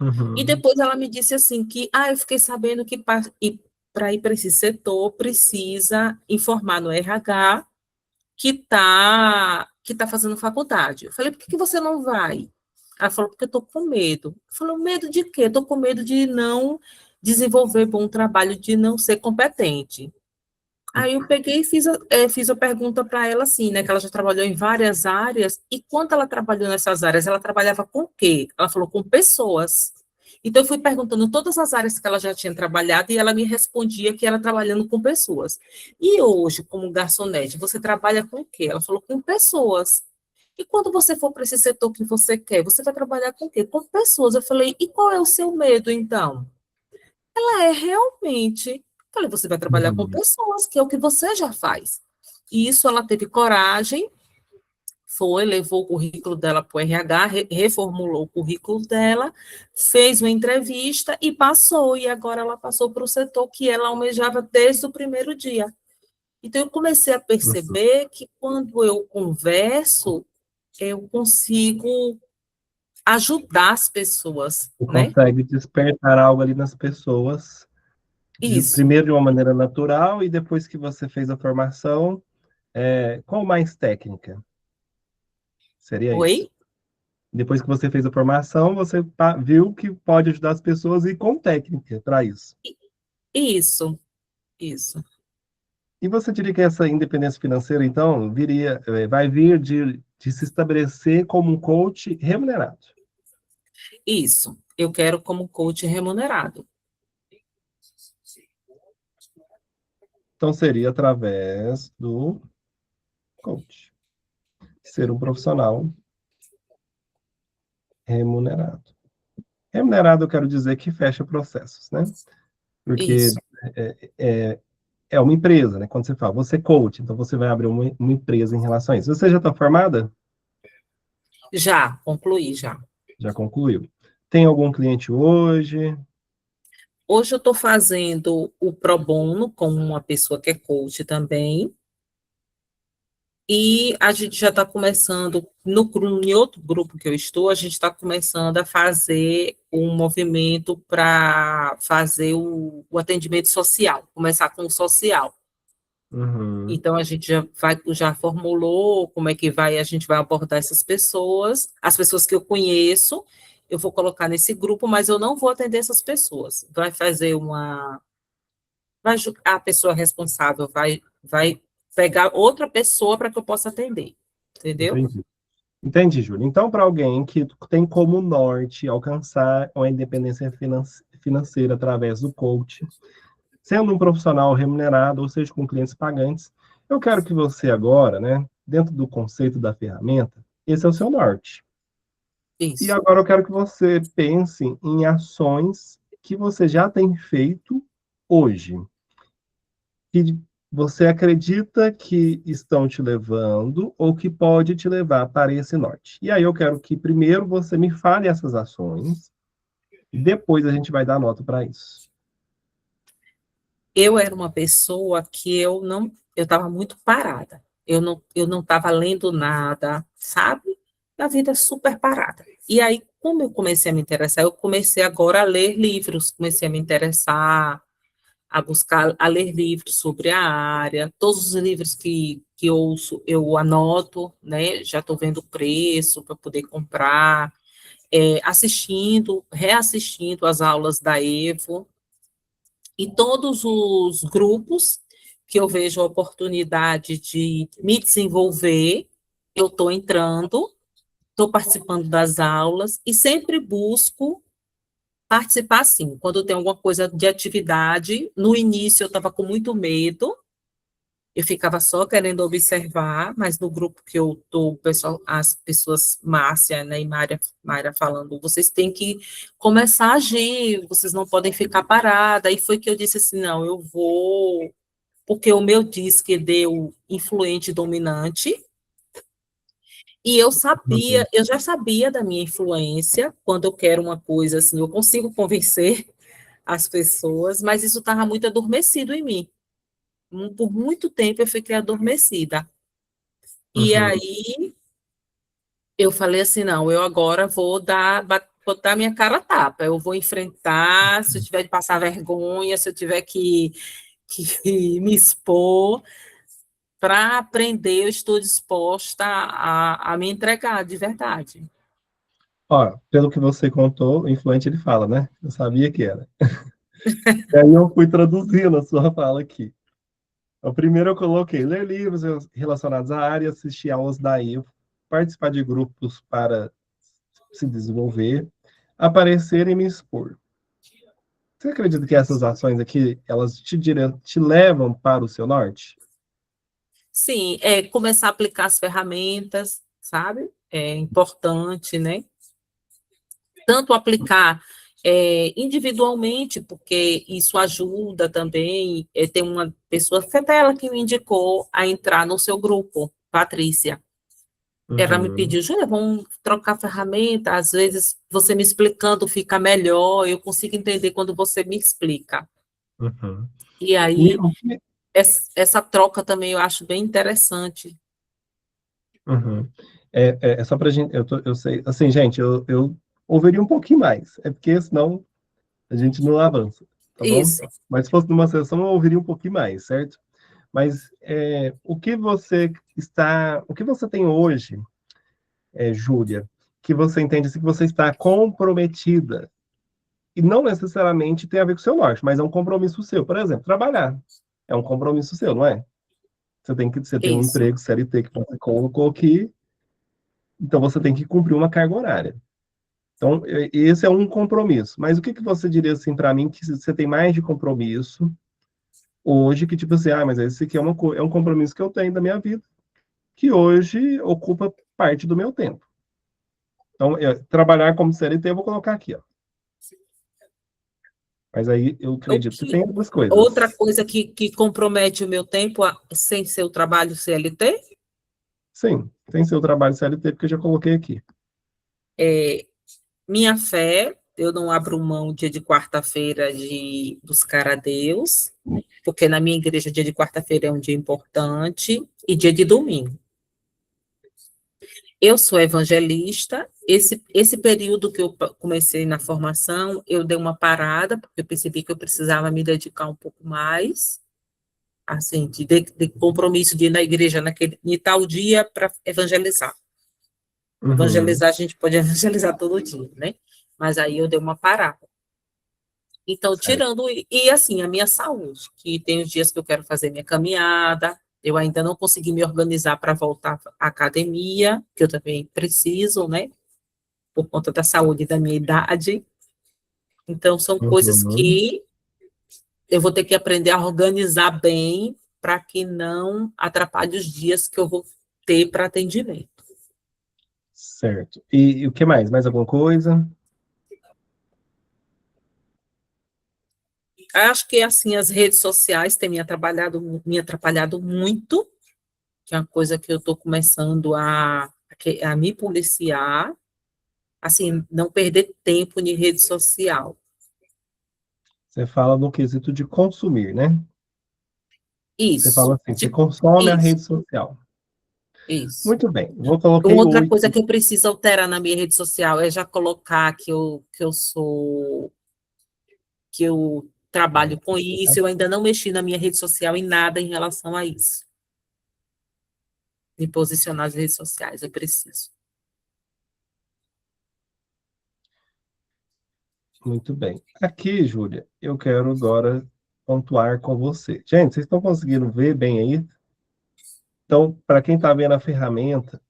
E Uhum. depois ela me disse assim que, eu fiquei sabendo que para ir para esse setor precisa informar no RH que tá fazendo faculdade. Eu falei, por que você não vai? Ela falou, porque eu estou com medo. Eu falei, medo de quê? Estou com medo de não desenvolver bom trabalho, de não ser competente. Aí eu peguei e fiz a pergunta para ela assim, né, que ela já trabalhou em várias áreas, e quando ela trabalhou nessas áreas, ela trabalhava com o quê? Ela falou, com pessoas. Então, eu fui perguntando todas as áreas que ela já tinha trabalhado, e ela me respondia que era trabalhando com pessoas. E hoje, como garçonete, você trabalha com o quê? Ela falou, com pessoas. E quando você for para esse setor que você quer, você vai trabalhar com o quê? Com pessoas. Eu falei, e qual é o seu medo, então? Realmente. Falei, você vai trabalhar com Uhum. pessoas, que é o que você já faz. E isso ela teve coragem, levou o currículo dela para o RH, reformulou o currículo dela, fez uma entrevista e passou. E agora ela passou para o setor que ela almejava desde o primeiro dia. Então, eu comecei a Uhum. perceber que quando eu converso, eu consigo ajudar as pessoas, Você né? consegue despertar algo ali nas pessoas, Isso. primeiro de uma maneira natural e depois que você fez a formação, com mais técnica. Seria isso. Oi? Depois que você fez a formação, você viu que pode ajudar as pessoas e com técnica para isso. Isso, isso. E você diria que essa independência financeira, então, vai vir de se estabelecer como um coach remunerado. Isso, eu quero como coach remunerado. Então, seria através do coach. Ser um profissional remunerado. Remunerado, eu quero dizer que fecha processos, né? Porque Isso. é, é, é uma empresa, né? Quando você fala, você é coach, então você vai abrir uma empresa em relação a isso. Você já está formada? Já, concluí já. Já concluiu. Tem algum cliente hoje? Hoje eu estou fazendo o pro bono com uma pessoa que é coach também, e a gente já está começando, em outro grupo que eu estou, a gente está começando a fazer um movimento para fazer o atendimento social, começar com o social. Uhum. Então, a gente já formulou como é que a gente vai abordar essas pessoas, as pessoas que eu conheço, eu vou colocar nesse grupo, mas eu não vou atender essas pessoas. A pessoa responsável vai pegar outra pessoa para que eu possa atender, entendeu? Entendi. Entendi, Júlio. Então, para alguém que tem como norte alcançar a independência financeira através do coach, sendo um profissional remunerado, ou seja, com clientes pagantes, eu quero que você agora, né, dentro do conceito da ferramenta, esse é o seu norte. E Isso. agora eu quero que você pense em ações que você já tem feito hoje, que você acredita que estão te levando ou que pode te levar para esse norte. E aí eu quero que primeiro você me fale essas ações e depois a gente vai dar nota para isso. Eu era uma pessoa que eu estava muito parada. Eu não estava lendo nada, sabe? A vida super parada. E aí, como eu comecei a me interessar, eu comecei agora a ler livros, comecei a me interessar, a buscar, a ler livros sobre a área. Todos os livros que eu ouço, eu anoto, né? Já estou vendo o preço para poder comprar, reassistindo as aulas da Evo, e todos os grupos que eu vejo a oportunidade de me desenvolver, eu estou entrando, estou participando das aulas e sempre busco participar, sim. Quando tem alguma coisa de atividade, no início eu estava com muito medo, Eu ficava só querendo observar, mas no grupo que eu tô, o pessoal, as pessoas, Márcia, né, e Mayra falando, vocês têm que começar a agir, vocês não podem ficar parada. Aí foi que eu disse assim, não, eu vou, porque o meu disque deu influente dominante, e Uhum. eu já sabia da minha influência, quando eu quero uma coisa assim, eu consigo convencer as pessoas, mas isso estava muito adormecido em mim. Por muito tempo eu fiquei adormecida. E Uhum. aí eu falei assim, não, eu agora vou botar minha cara a tapa, eu vou enfrentar, se eu tiver de passar vergonha, se eu tiver que me expor, para aprender, eu estou disposta a me entregar de verdade. Ó, pelo que você contou, o influente ele fala, né? Eu sabia que era. E aí eu fui traduzindo a sua fala aqui. O primeiro eu coloquei ler livros relacionados à área, assistir aulas da IO, participar de grupos para se desenvolver, aparecer e me expor. Você acredita que essas ações aqui, elas te levam para o seu norte? Sim, é começar a aplicar as ferramentas, sabe? É importante, né? Tanto aplicar individualmente, porque isso ajuda também. Tem uma pessoa, foi até ela que me indicou a entrar no seu grupo, Patrícia. Ela me Uhum, pediu, Júlia, vamos trocar ferramenta, às vezes você me explicando fica melhor, eu consigo entender quando você me explica. uhum. E E aí, o que- essa troca também eu acho bem interessante. uhum. É só pra gente, eu sei, assim, gente, eu ouviria um pouquinho mais, é porque senão a gente não avança, tá bom? Isso, Mas se fosse numa sessão, eu ouviria um pouquinho mais, certo? Mas o que você tem hoje, Júlia, que você entende assim, que você está comprometida, e não necessariamente tem a ver com o seu norte, mas é um compromisso seu. Por exemplo, trabalhar é um compromisso seu, não é? Você tem um isso. emprego CLT que você colocou aqui, então você tem que cumprir uma carga horária. Então, esse é um compromisso. Mas o que que você diria assim para mim que você tem mais de compromisso hoje que tipo assim, mas esse aqui é um compromisso que eu tenho da minha vida, que hoje ocupa parte do meu tempo. Então, trabalhar como CLT eu vou colocar aqui, ó. Mas aí eu O acredito que que, tem outras outra coisas. coisa que compromete o meu tempo sem ser o trabalho CLT Sim, tem seu trabalho CLT, porque eu já coloquei aqui. é minha fé. Eu não abro mão dia de quarta-feira de buscar a Deus, porque na minha igreja dia de quarta-feira é um dia importante, e dia de domingo. Eu sou evangelista. Esse período que eu comecei na formação, eu dei uma parada, porque eu percebi que eu precisava me dedicar um pouco mais, assim, de compromisso de ir na igreja em tal dia para evangelizar. Uhum, Evangelizar, a gente pode evangelizar todo dia, né? Mas aí eu dei uma parada. Então, certo. tirando, e assim, a minha saúde, que tem os dias que eu quero fazer minha caminhada, eu ainda não consegui me organizar para voltar à academia, que eu também preciso, né? Por conta da saúde e da minha idade. Então, são coisas Uhum, que eu vou ter que aprender a organizar bem para que não atrapalhe os dias que eu vou ter para atendimento. certo. E o que mais? Mais alguma coisa? Acho que, assim, as redes sociais têm me atrapalhado muito, que é uma coisa que eu estou começando a me policiar, assim, não perder tempo em rede social. Você fala no quesito de consumir, né? Você Isso, fala assim, você consome a isso, rede social. isso. Muito bem, vou coloquei Outra coisa oito. que eu preciso alterar na minha rede social é já colocar que eu trabalho com isso. Eu ainda não mexi na minha rede social em nada em relação a isso. Me posicionar nas redes sociais, eu preciso. Muito bem. Aqui, Júlia, eu quero agora pontuar com você. Gente, vocês estão conseguindo ver bem aí? Então, para quem está vendo a ferramenta,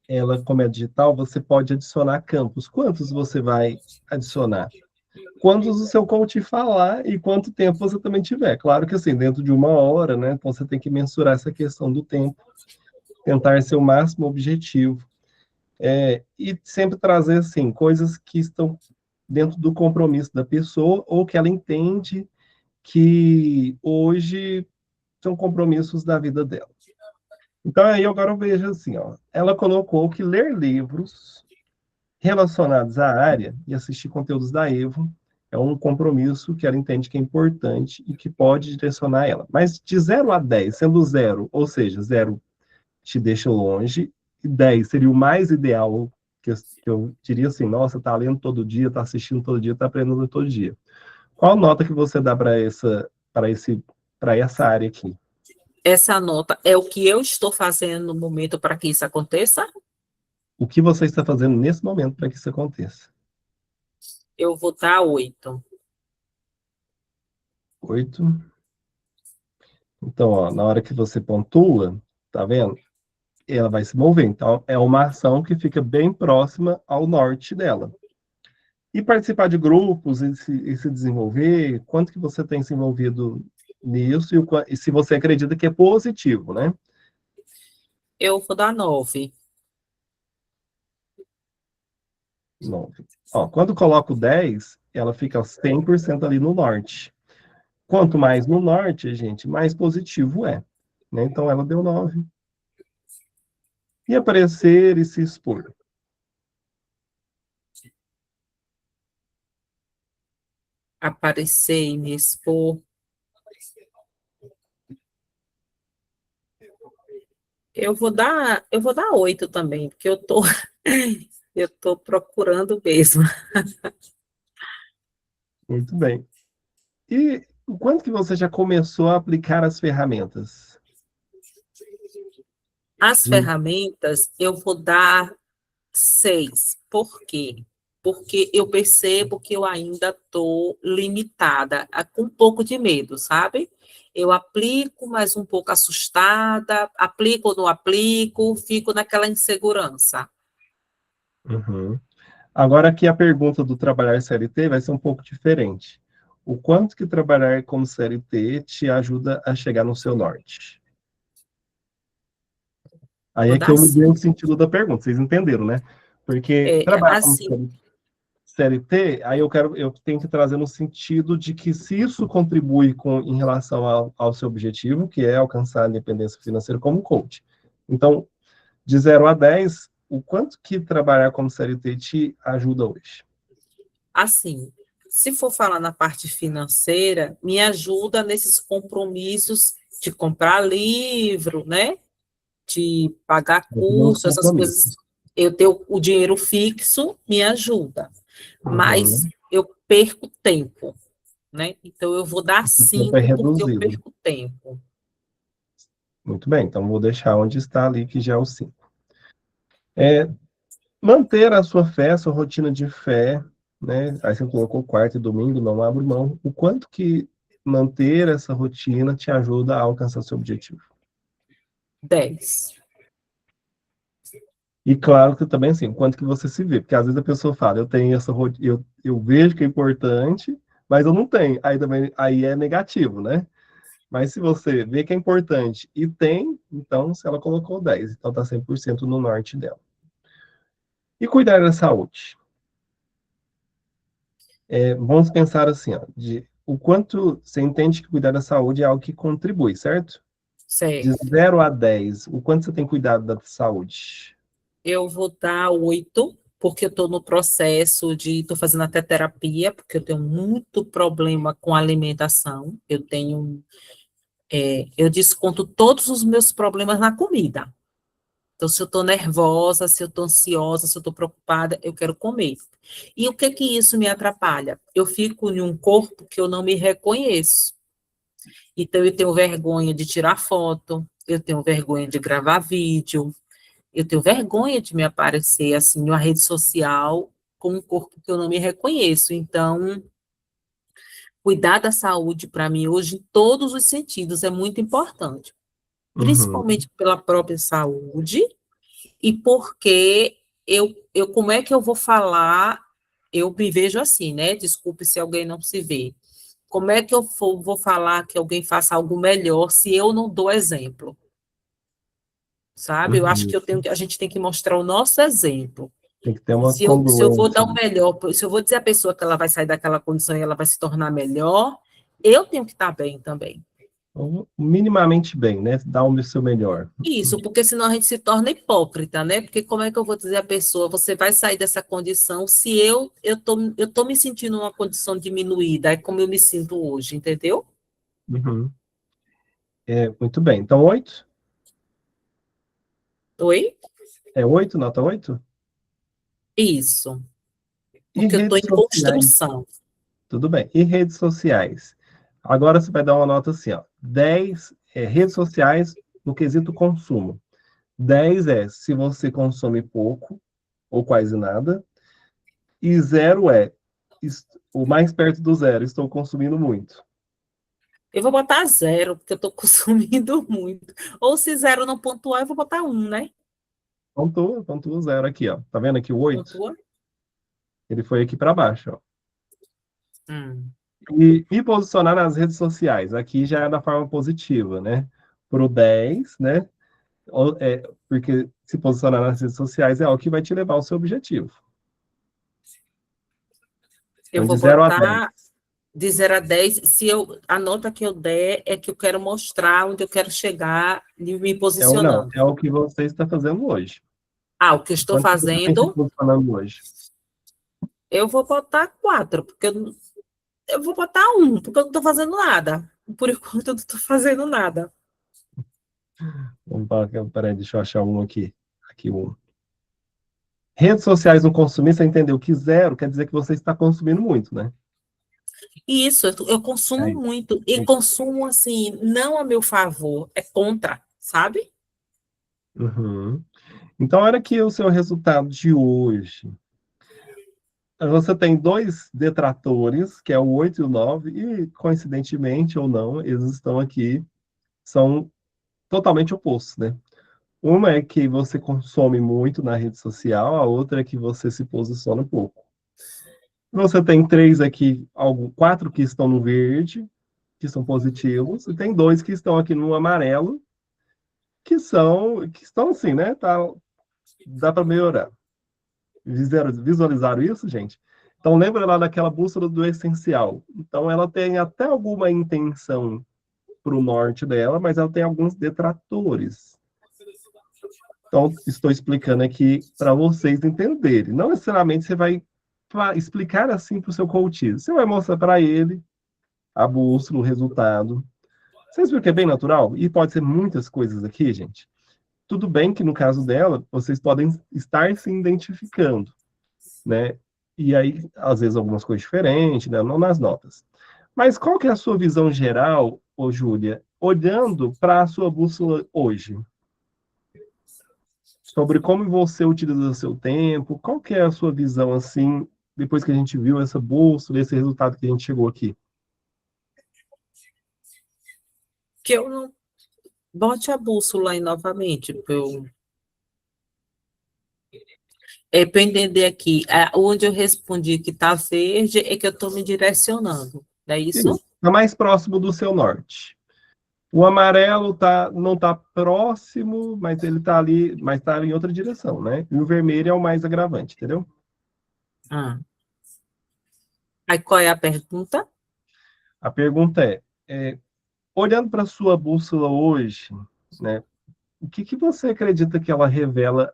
ela, como é digital, você pode adicionar campos. Quantos você vai adicionar? quando o seu coach falar e quanto tempo você também tiver. Claro que assim, dentro de 1 hora, né? Então você tem que mensurar essa questão do tempo, tentar ser o máximo objetivo. E sempre trazer, assim, coisas que estão dentro do compromisso da pessoa ou que ela entende que hoje são compromissos da vida dela. Então, aí agora eu vejo assim, ó, ela colocou que ler livros relacionados à área e assistir conteúdos da Evo é um compromisso que ela entende que é importante e que pode direcionar ela. Mas de 0 a 10, sendo 0, ou seja, 0 te deixa longe, e 10 seria o mais ideal, que eu diria assim, nossa, tá lendo todo dia, tá assistindo todo dia, tá aprendendo todo dia. Qual nota que você dá para essa área aqui? Essa nota é o que eu estou fazendo no momento para que isso aconteça? O que você está fazendo nesse momento para que isso aconteça? Eu vou dar 8. 8. Então, ó, na hora que você pontua, tá vendo? Ela vai se mover. Então, é uma ação que fica bem próxima ao norte dela. E participar de grupos e se desenvolver, quanto que você tem se envolvido nisso e se você acredita que é positivo, né? Eu vou dar 9. 9. Ó, quando coloco 10, ela fica 100% ali no norte. Quanto mais no norte, gente, mais positivo é. Né? Então, ela deu 9. E aparecer e se expor. Aparecer e me expor. Eu vou dar 8 também, porque eu tô procurando mesmo. Muito bem. E o quanto que você já começou a aplicar as ferramentas? As De- ferramentas, eu vou dar 6. Por quê? Porque eu percebo que eu ainda estou limitada, com um pouco de medo, sabe? Eu aplico, mas um pouco assustada, aplico ou não aplico, fico naquela insegurança. Uhum. Agora aqui a pergunta do trabalhar CLT vai ser um pouco diferente. O quanto que trabalhar como CLT te ajuda a chegar no seu norte? Aí Vou é que dar eu mudei o 5. sentido da pergunta, vocês entenderam, né? Porque trabalhar como Assim, CLT, aí eu tenho que trazer no sentido de que se isso contribui em relação ao seu objetivo, que é alcançar a independência financeira como coach. Então, de 0 a 10, o quanto que trabalhar como CLT te ajuda hoje? assim, se for falar na parte financeira, me ajuda nesses compromissos de comprar livro, né? De pagar Vou fazer uns curso, essas coisas. compromissos. Eu tenho o dinheiro fixo, me ajuda, mas Uhum. eu perco tempo, né? Então, eu vou dar O tempo é 5 porque eu reduzido. perco tempo. Muito bem, então vou deixar onde está ali, que já é o 5. É, manter a sua fé, a sua rotina de fé, né? Aí você colocou quarta e domingo, não abro mão. O quanto que manter essa rotina te ajuda a alcançar seu objetivo? 10. E claro que também, assim, o quanto que você se vê. Porque às vezes a pessoa fala, eu tenho essa rotina, eu vejo que é importante, mas eu não tenho. Aí também, aí é negativo, né? Mas se você vê que é importante e tem, então, se ela colocou 10, então está 100% no norte dela. E cuidar da saúde. Vamos pensar assim, ó, o quanto você entende que cuidar da saúde é algo que contribui, certo? De Certo. 0 a 10, o quanto você tem cuidado da saúde? Eu vou dar 8, porque eu estou no processo estou fazendo até terapia, porque eu tenho muito problema com alimentação. Eu desconto todos os meus problemas na comida. Então, se eu estou nervosa, se eu estou ansiosa, se eu estou preocupada, eu quero comer. E o que que isso me atrapalha? Eu fico em um corpo que eu não me reconheço. Então, eu tenho vergonha de tirar foto, eu tenho vergonha de gravar vídeo, eu tenho vergonha de me aparecer assim numa rede social com um corpo que eu não me reconheço. Então, cuidar da saúde para mim hoje em todos os sentidos é muito importante, Uhum, principalmente pela própria saúde e porque como é que eu vou falar eu me vejo assim, né? Desculpe se alguém não se vê. Como é que eu vou falar que alguém faça algo melhor se eu não dou exemplo? Sabe? Eu acho Uhum. que a gente tem que mostrar o nosso exemplo. Tem que ter uma Se eu vou congruência. dar o melhor, se eu vou dizer à pessoa que ela vai sair daquela condição e ela vai se tornar melhor, eu tenho que estar bem também. Então, minimamente bem, né? Dá o seu melhor. Isso, porque senão a gente se torna hipócrita, né? Porque como é que eu vou dizer à pessoa, você vai sair dessa condição se eu tô me sentindo numa condição diminuída, é como eu me sinto hoje, entendeu? Uhum. Muito bem. Então, 8? Oi? É 8, nota 8? Isso, E porque eu estou redes em sociais? construção. Tudo bem. E redes sociais? Agora você vai dar uma nota assim, ó. 10 redes sociais no quesito consumo. 10 é se você consome pouco ou quase nada. E 0 é o mais perto do zero, estou consumindo muito. Eu vou botar zero, porque eu estou consumindo muito. Ou se zero não pontuar, eu vou botar um, né? Pontua o zero aqui, ó. Tá vendo aqui o 8? Pontua. Ele foi aqui para baixo, ó. Hum. E me posicionar nas redes sociais. Aqui já é da forma positiva, né? Pro 10, né? Porque se posicionar nas redes sociais é algo que vai te levar ao seu objetivo. Eu Então, de vou 0 a 10. botar de 0 a 10. A nota que eu der é que eu quero mostrar onde eu quero chegar e me Não, posicionando. é o que você está fazendo hoje. Ah, o que eu estou Onde você está se fazendo, posicionando hoje? eu vou botar 4, porque eu vou botar 1, porque eu não estou fazendo nada. Por enquanto, eu não estou fazendo nada. Vamos para, peraí, deixa eu achar um aqui. Aqui um. Redes sociais no consumir, você entendeu que 0 quer dizer que você está consumindo muito, né? E isso, eu consumo Aí, muito. E consumo, assim, não a meu favor, é contra, sabe? uhum. Então, olha aqui o seu resultado de hoje. Você tem dois detratores, que é o 8 e o 9, e coincidentemente ou não, eles estão aqui, são totalmente opostos, né? Uma é que você consome muito na rede social, a outra é que você se posiciona pouco. Você tem 3 aqui, 4 que estão no verde, que são positivos, e tem 2 que estão aqui no amarelo, que estão assim, né? Dá para melhorar. Visualizaram isso, gente? Então, lembra lá daquela bússola do essencial. Então, ela tem até alguma intenção para o norte dela, mas ela tem alguns detratores. Então, estou explicando aqui para vocês entenderem. Não necessariamente você vai explicar assim para o seu coach. Você vai mostrar para ele a bússola, o resultado. Vocês viram que é bem natural? E pode ser muitas coisas aqui, gente. Tudo bem que no caso dela, vocês podem estar se identificando, né? E aí, às vezes, algumas coisas diferentes, né? Não nas notas. Mas qual que é a sua visão geral, ô Júlia, olhando para a sua bússola hoje? Sobre como você utiliza o seu tempo, qual que é a sua visão, assim, depois que a gente viu essa bússola, esse resultado que a gente chegou aqui? Que eu não bote a bússola aí novamente, para eu entender aqui. Onde eu respondi que está verde é que eu estou me direcionando. É isso? Está mais próximo do seu norte. O amarelo não está próximo, mas ele está ali, mas está em outra direção, né? E o vermelho é o mais agravante, entendeu? Ah. Aí qual é a pergunta? A pergunta olhando para a sua bússola hoje, né? O que você acredita que ela revela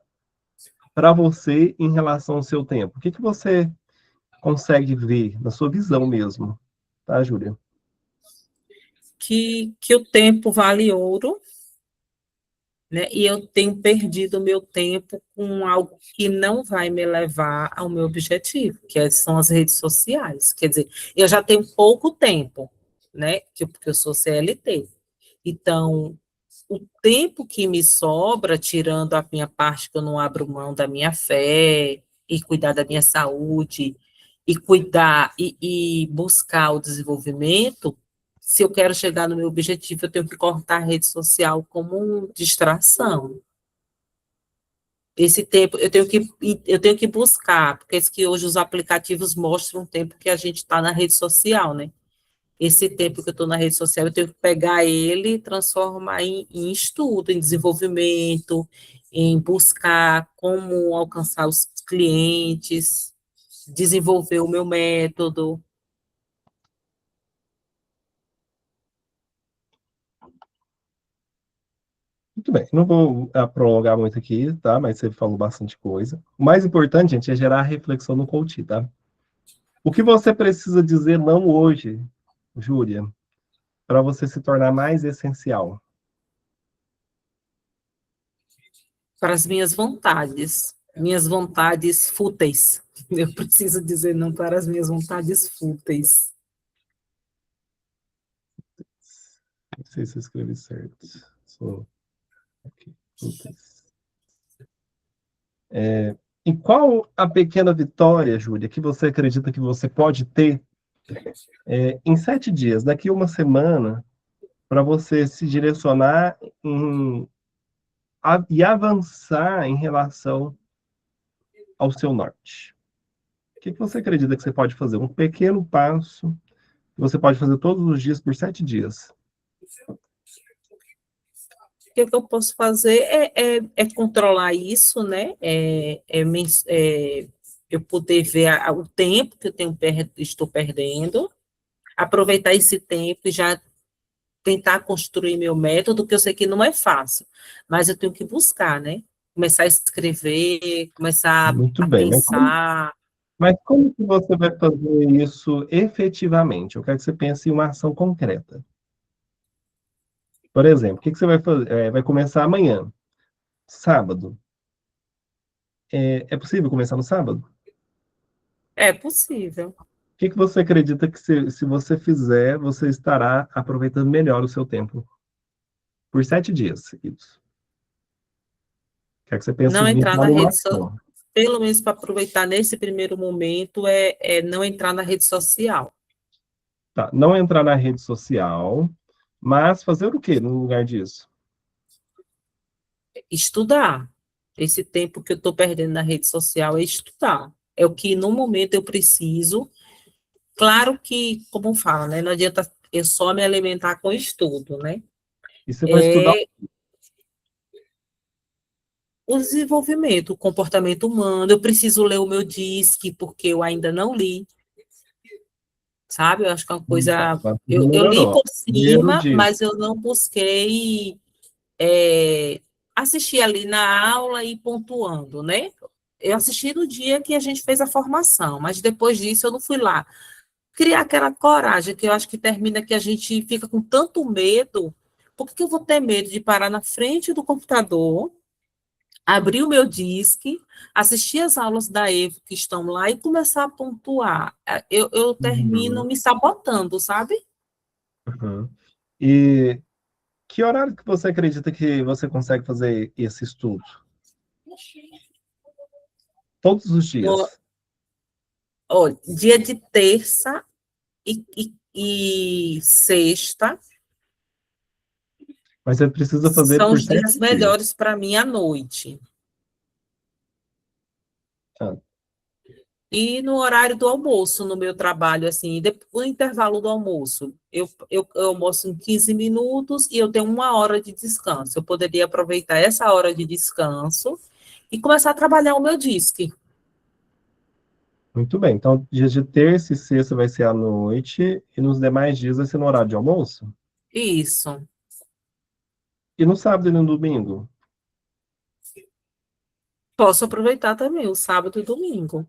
para você em relação ao seu tempo? O que você consegue ver na sua visão mesmo, tá, Júlia? Que o tempo vale ouro, né? E eu tenho perdido o meu tempo com algo que não vai me levar ao meu objetivo, são as redes sociais. Quer dizer, eu já tenho pouco tempo, né? Porque eu sou CLT. Então, o tempo que me sobra, tirando a minha parte que eu não abro mão da minha fé, e cuidar da minha saúde, e cuidar e buscar o desenvolvimento, se eu quero chegar no meu objetivo, eu tenho que cortar a rede social como distração. Esse tempo eu tenho que buscar, porque esse que hoje os aplicativos mostram o tempo que a gente está na rede social, né? Esse tempo que eu estou na rede social, eu tenho que pegar ele e transformar em estudo, em desenvolvimento, em buscar como alcançar os clientes, desenvolver o meu método. Muito bem, não vou prolongar muito aqui, tá? Mas você falou bastante coisa. O mais importante, gente, é gerar reflexão no coach, tá? O que você precisa dizer não hoje, Júlia, para você se tornar mais essencial? Para as minhas vontades fúteis. Eu preciso dizer não para as minhas vontades fúteis. Não sei se eu escrevi certo. Sou aqui. E qual a pequena vitória, Júlia, que você acredita que você pode ter em 7 dias, daqui a uma semana, para você se direcionar e avançar em relação ao seu norte? O que você acredita que você pode fazer? Um pequeno passo que você pode fazer todos os dias por 7 dias. O que eu posso fazer é controlar isso, né? Eu poder ver o tempo que estou perdendo, aproveitar esse tempo e já tentar construir meu método, que eu sei que não é fácil, mas eu tenho que buscar, né? Começar a escrever, começar Muito a bem, pensar. mas como que você vai fazer isso efetivamente? Eu quero que você pense em uma ação concreta. Por exemplo, o que você vai fazer? Vai começar amanhã, sábado. É possível começar no sábado? É possível. O que você acredita que se você fizer, você estará aproveitando melhor o seu tempo por 7 dias seguidos? Quero que você pense Não nisso entrar na numa rede social, ação. pelo menos para aproveitar nesse primeiro momento, é não entrar na rede social. Tá, não entrar na rede social, mas fazer o quê no lugar disso? Estudar. Esse tempo que eu estou perdendo na rede social é estudar. É o que, no momento, eu preciso. Claro que, como fala, né? Não adianta eu só me alimentar com estudo, né? E você vai estudar. É o desenvolvimento, o comportamento humano. Eu preciso ler o meu DISC, porque eu ainda não li, sabe? Eu acho que é uma coisa. Eu li Melhorou. por Primeiro cima, disso. mas eu não busquei assistir ali na aula e pontuando, né? Eu assisti no dia que a gente fez a formação, mas depois disso eu não fui lá. Criar aquela coragem, que eu acho que termina que a gente fica com tanto medo. Por que eu vou ter medo de parar na frente do computador, abrir o meu disque, assistir as aulas da Evo que estão lá e começar a pontuar? Eu termino Uhum, me sabotando, sabe? uhum. E que horário que você acredita que você consegue fazer esse estudo? Todos os No, dias. ó, dia de terça e sexta Mas você precisa fazer são por os sete dias dias. melhores para mim à noite. Tá, E no horário do almoço, no meu trabalho, assim, no intervalo do almoço, eu almoço em 15 minutos e eu tenho 1 hora de descanso. Eu poderia aproveitar essa hora de descanso e começar a trabalhar o meu disque. muito bem. Então, dias de terça e sexta vai ser à noite, e nos demais dias vai ser no horário de almoço? Isso. E no sábado e no domingo? Posso aproveitar também o sábado e domingo.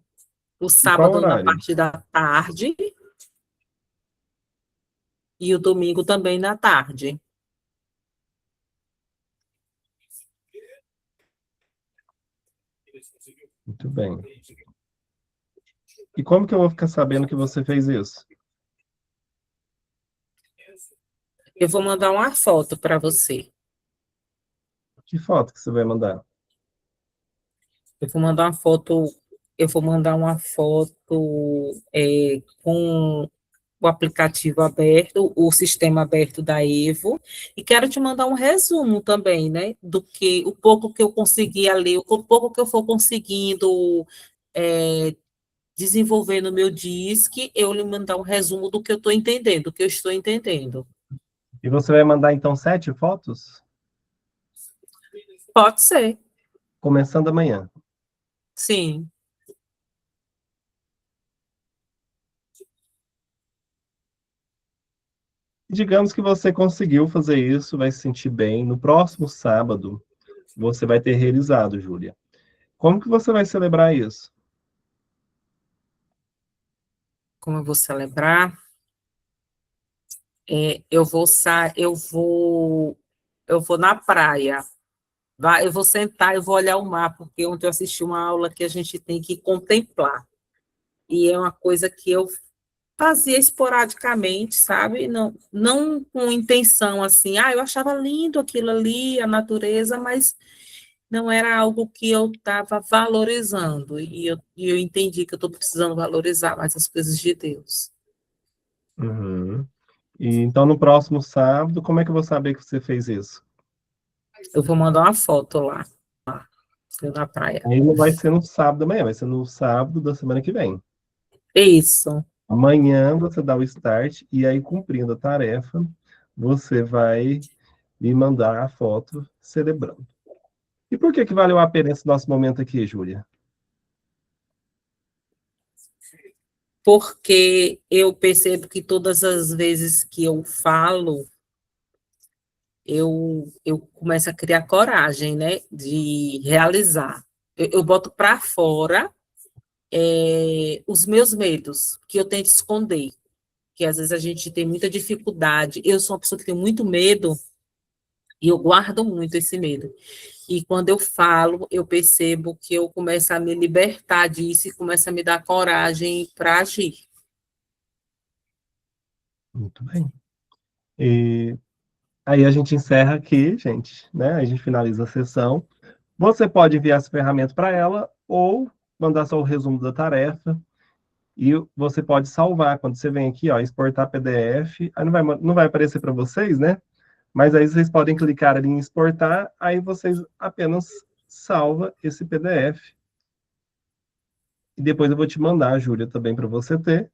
O E qual sábado na horário? parte da tarde e o domingo também na tarde. Muito bem. E como que eu vou ficar sabendo que você fez isso? Eu vou mandar uma foto para você. Que foto que você vai mandar? Eu vou mandar uma foto, eu vou mandar uma foto com o aplicativo aberto, o sistema aberto da Evo, e quero te mandar um resumo também, né, do que, o pouco que eu consegui ali, o pouco que eu for conseguindo desenvolver no meu DISC, eu lhe mandar um resumo do que eu estou entendendo, do que eu estou entendendo. E você vai mandar, então, 7 fotos? Pode ser, Começando amanhã. sim. Digamos que você conseguiu fazer isso, vai se sentir bem. No próximo sábado, você vai ter realizado, Júlia. Como que você vai celebrar isso? Como eu vou celebrar? Eu vou na praia. Eu vou sentar, eu vou olhar o mar, porque ontem eu assisti uma aula que a gente tem que contemplar. E é uma coisa que eu fazia esporadicamente, sabe? Não com intenção assim, eu achava lindo aquilo ali, a natureza, mas não era algo que eu estava valorizando. E eu entendi que eu estou precisando valorizar mais as coisas de Deus. Uhum. E, então, no próximo sábado, como é que eu vou saber que você fez isso? Eu vou mandar uma foto lá na praia. Aí não vai ser no sábado amanhã, vai ser no sábado da semana que vem. Isso. Amanhã você dá o start e aí, cumprindo a tarefa, você vai me mandar a foto celebrando. E por que valeu a pena esse nosso momento aqui, Júlia? Porque eu percebo que todas as vezes que eu falo, eu começo a criar coragem, né, de realizar. Eu boto para fora os meus medos, que eu tento esconder, que às vezes a gente tem muita dificuldade. Eu sou uma pessoa que tem muito medo, e eu guardo muito esse medo. E quando eu falo, eu percebo que eu começo a me libertar disso e começo a me dar coragem para agir. Muito bem. E aí a gente encerra aqui, gente, né? A gente finaliza a sessão. Você pode enviar essa ferramenta para ela ou mandar só o resumo da tarefa. E você pode salvar. Quando você vem aqui, ó, exportar PDF, aí não vai aparecer para vocês, né? Mas aí vocês podem clicar ali em exportar, aí vocês apenas salva esse PDF. E depois eu vou te mandar, Júlia, também para você ter.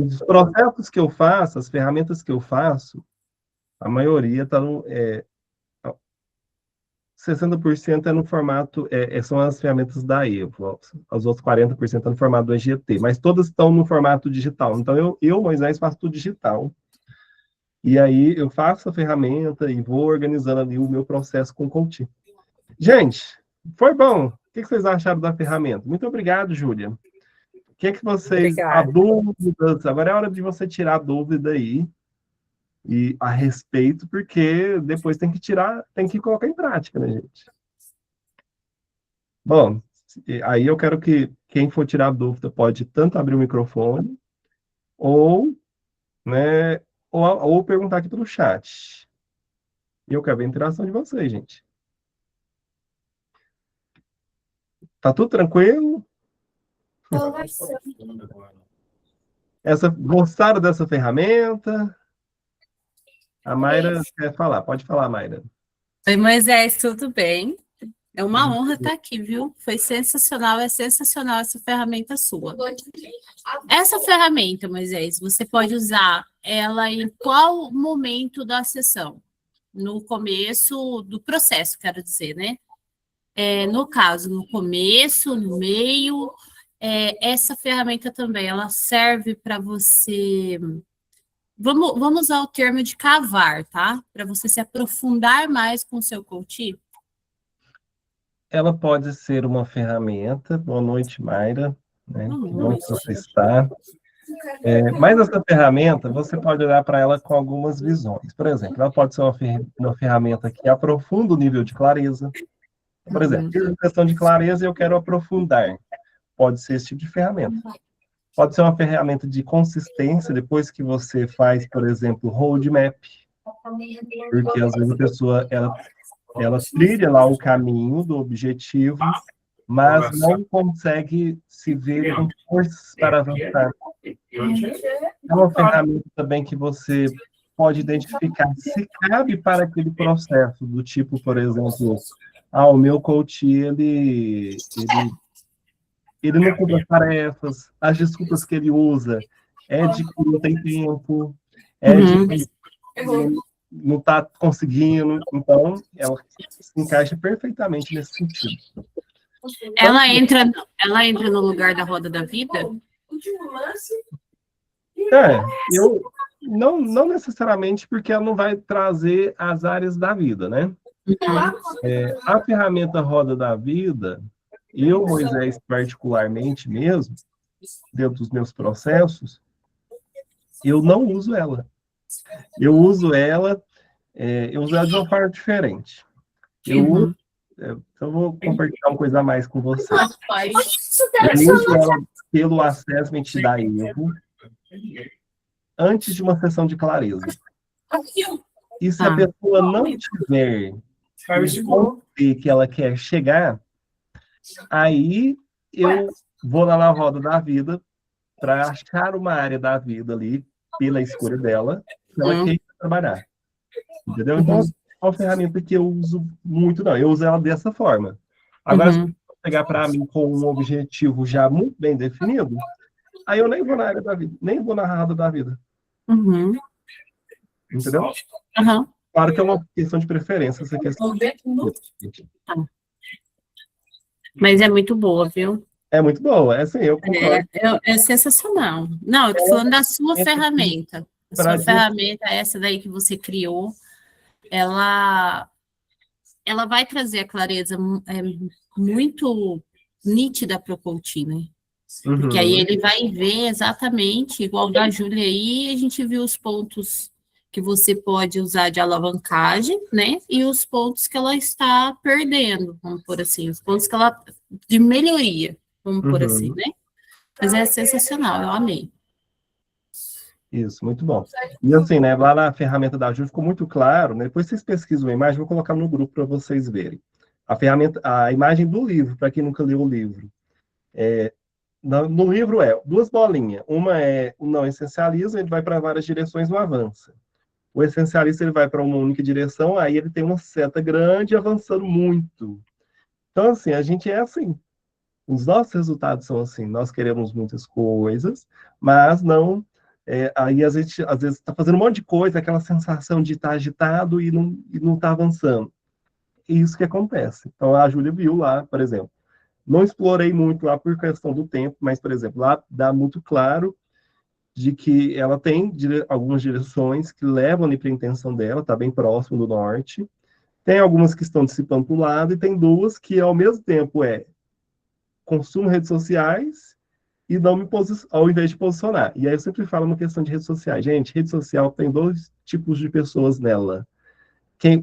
Os processos que eu faço, as ferramentas que eu faço, a maioria está no 60% é no formato, são as ferramentas da Evo, os outros 40% estão no formato do EGT, mas todas estão no formato digital. Então, Moisés, faço tudo digital. E aí, eu faço a ferramenta e vou organizando ali o meu processo com o Coutinho. Gente, foi bom. O que vocês acharam da ferramenta? Muito obrigado, Júlia. O que vocês... Há dúvidas? Agora é hora de você tirar a dúvida aí e a respeito, porque depois tem que colocar em prática, né, gente? Bom, aí eu quero que quem for tirar dúvida pode tanto abrir o microfone ou, né, ou perguntar aqui pelo chat. E eu quero ver a interação de vocês, gente. Tá tudo tranquilo? Gostaram dessa ferramenta? A Mayra quer falar. Pode falar, Mayra. Oi, Moisés, tudo bem? É uma honra estar aqui, viu? Foi sensacional, é sensacional essa ferramenta sua. Essa ferramenta, Moisés, você pode usar ela em qual momento da sessão? No começo do processo, quero dizer, né? No caso, no começo, no meio, essa ferramenta também, ela serve para você... Vamos usar o termo de cavar, tá? Para você se aprofundar mais com o seu coaching. Ela pode ser uma ferramenta. Boa noite, Mayra. Né? Que bom que você está. Mas essa ferramenta, você pode olhar para ela com algumas visões. Por exemplo, ela pode ser uma ferramenta que aprofunda o nível de clareza. Por exemplo, fiz a questão de clareza e eu quero aprofundar. Pode ser esse tipo de ferramenta. Pode ser uma ferramenta de consistência, depois que você faz, por exemplo, roadmap. Porque às vezes a pessoa, ela trilha lá o caminho do objetivo, mas não consegue se ver com forças para avançar. É uma ferramenta também que você pode identificar se cabe para aquele processo, do tipo, por exemplo, o meu coach, ele não cumpre as tarefas, as desculpas que ele usa é de que não tem tempo, é de que ele não está conseguindo, então ela se encaixa perfeitamente nesse sentido. Ela entra no lugar da roda da vida? Eu não necessariamente, porque ela não vai trazer as áreas da vida, né? A ferramenta roda da vida, eu, Moisés, particularmente mesmo, dentro dos meus processos, eu não uso ela. Eu uso ela de uma forma diferente. Eu vou compartilhar uma coisa a mais com você. Eu uso ela pelo assessment da erro antes de uma sessão de clareza. E se a pessoa não tiver o ponto que ela quer chegar, aí eu vou lá na roda da vida para achar uma área da vida ali, pela escolha dela, que ela quer trabalhar. Entendeu? Então, é uma ferramenta que eu uso muito, não. Eu uso ela dessa forma. Agora, se você pegar para mim com um objetivo já muito bem definido, aí eu nem vou na área da vida, nem vou na roda da vida. Entendeu? Claro que é uma questão de preferência, essa questão. Mas é muito boa, viu? É muito boa, assim, eu concordo. É sensacional. Não, eu tô falando da sua ferramenta. A sua ferramenta, essa daí que você criou, ela vai trazer a clareza muito nítida para o coach, né? Porque aí ele vai ver exatamente, igual da Júlia aí, a gente viu os pontos que você pode usar de alavancagem, né? E os pontos que ela está perdendo, vamos por assim, os pontos que ela de melhoria, vamos por assim, né? Mas é sensacional, eu amei. Isso, muito bom. E assim, né, lá na ferramenta da Ju ficou muito claro, né? Depois vocês pesquisam a imagem, vou colocar no grupo para vocês verem. A imagem do livro, para quem nunca leu o livro. No livro duas bolinhas. Uma é o não essencialismo, ele vai para várias direções, não avança. O essencialista, ele vai para uma única direção, aí ele tem uma seta grande avançando muito. Então, assim, a gente é assim. Os nossos resultados são assim. Nós queremos muitas coisas, mas não... aí, às vezes, está fazendo um monte de coisa, aquela sensação de estar agitado e não está avançando. É isso que acontece. Então, a Júlia viu lá, por exemplo. Não explorei muito lá por questão do tempo, mas, por exemplo, lá dá muito claro de que ela tem algumas direções que levam ali para a intenção dela, está bem próximo do norte. Tem algumas que estão dissipando para o lado, e tem duas que, ao mesmo tempo, consumo redes sociais e não me ao invés de posicionar. E aí eu sempre falo uma questão de redes sociais. Gente, rede social tem dois tipos de pessoas nela.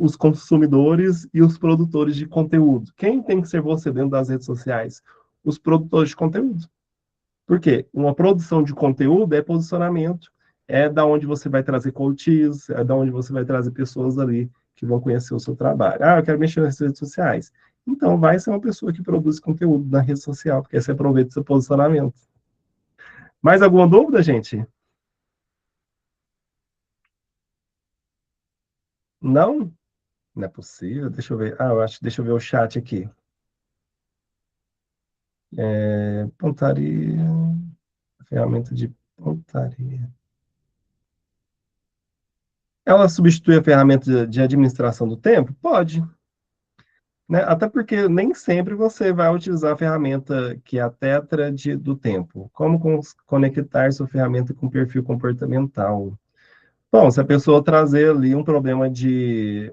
Os consumidores e os produtores de conteúdo. Quem tem que ser você dentro das redes sociais? Os produtores de conteúdo. Por quê? Uma produção de conteúdo é posicionamento, é da onde você vai trazer coaches, é da onde você vai trazer pessoas ali que vão conhecer o seu trabalho. Eu quero mexer nas redes sociais. Então, vai ser uma pessoa que produz conteúdo na rede social, porque você aproveita o seu posicionamento. Mais alguma dúvida, gente? Não? Não é possível. Deixa eu ver. Deixa eu ver o chat aqui. Pontaria. Ferramenta de pontaria. Ela substitui a ferramenta de administração do tempo? Pode. Né? Até porque nem sempre você vai utilizar a ferramenta que é a tetra do tempo. Como conectar sua ferramenta com perfil comportamental? Bom, se a pessoa trazer ali um problema de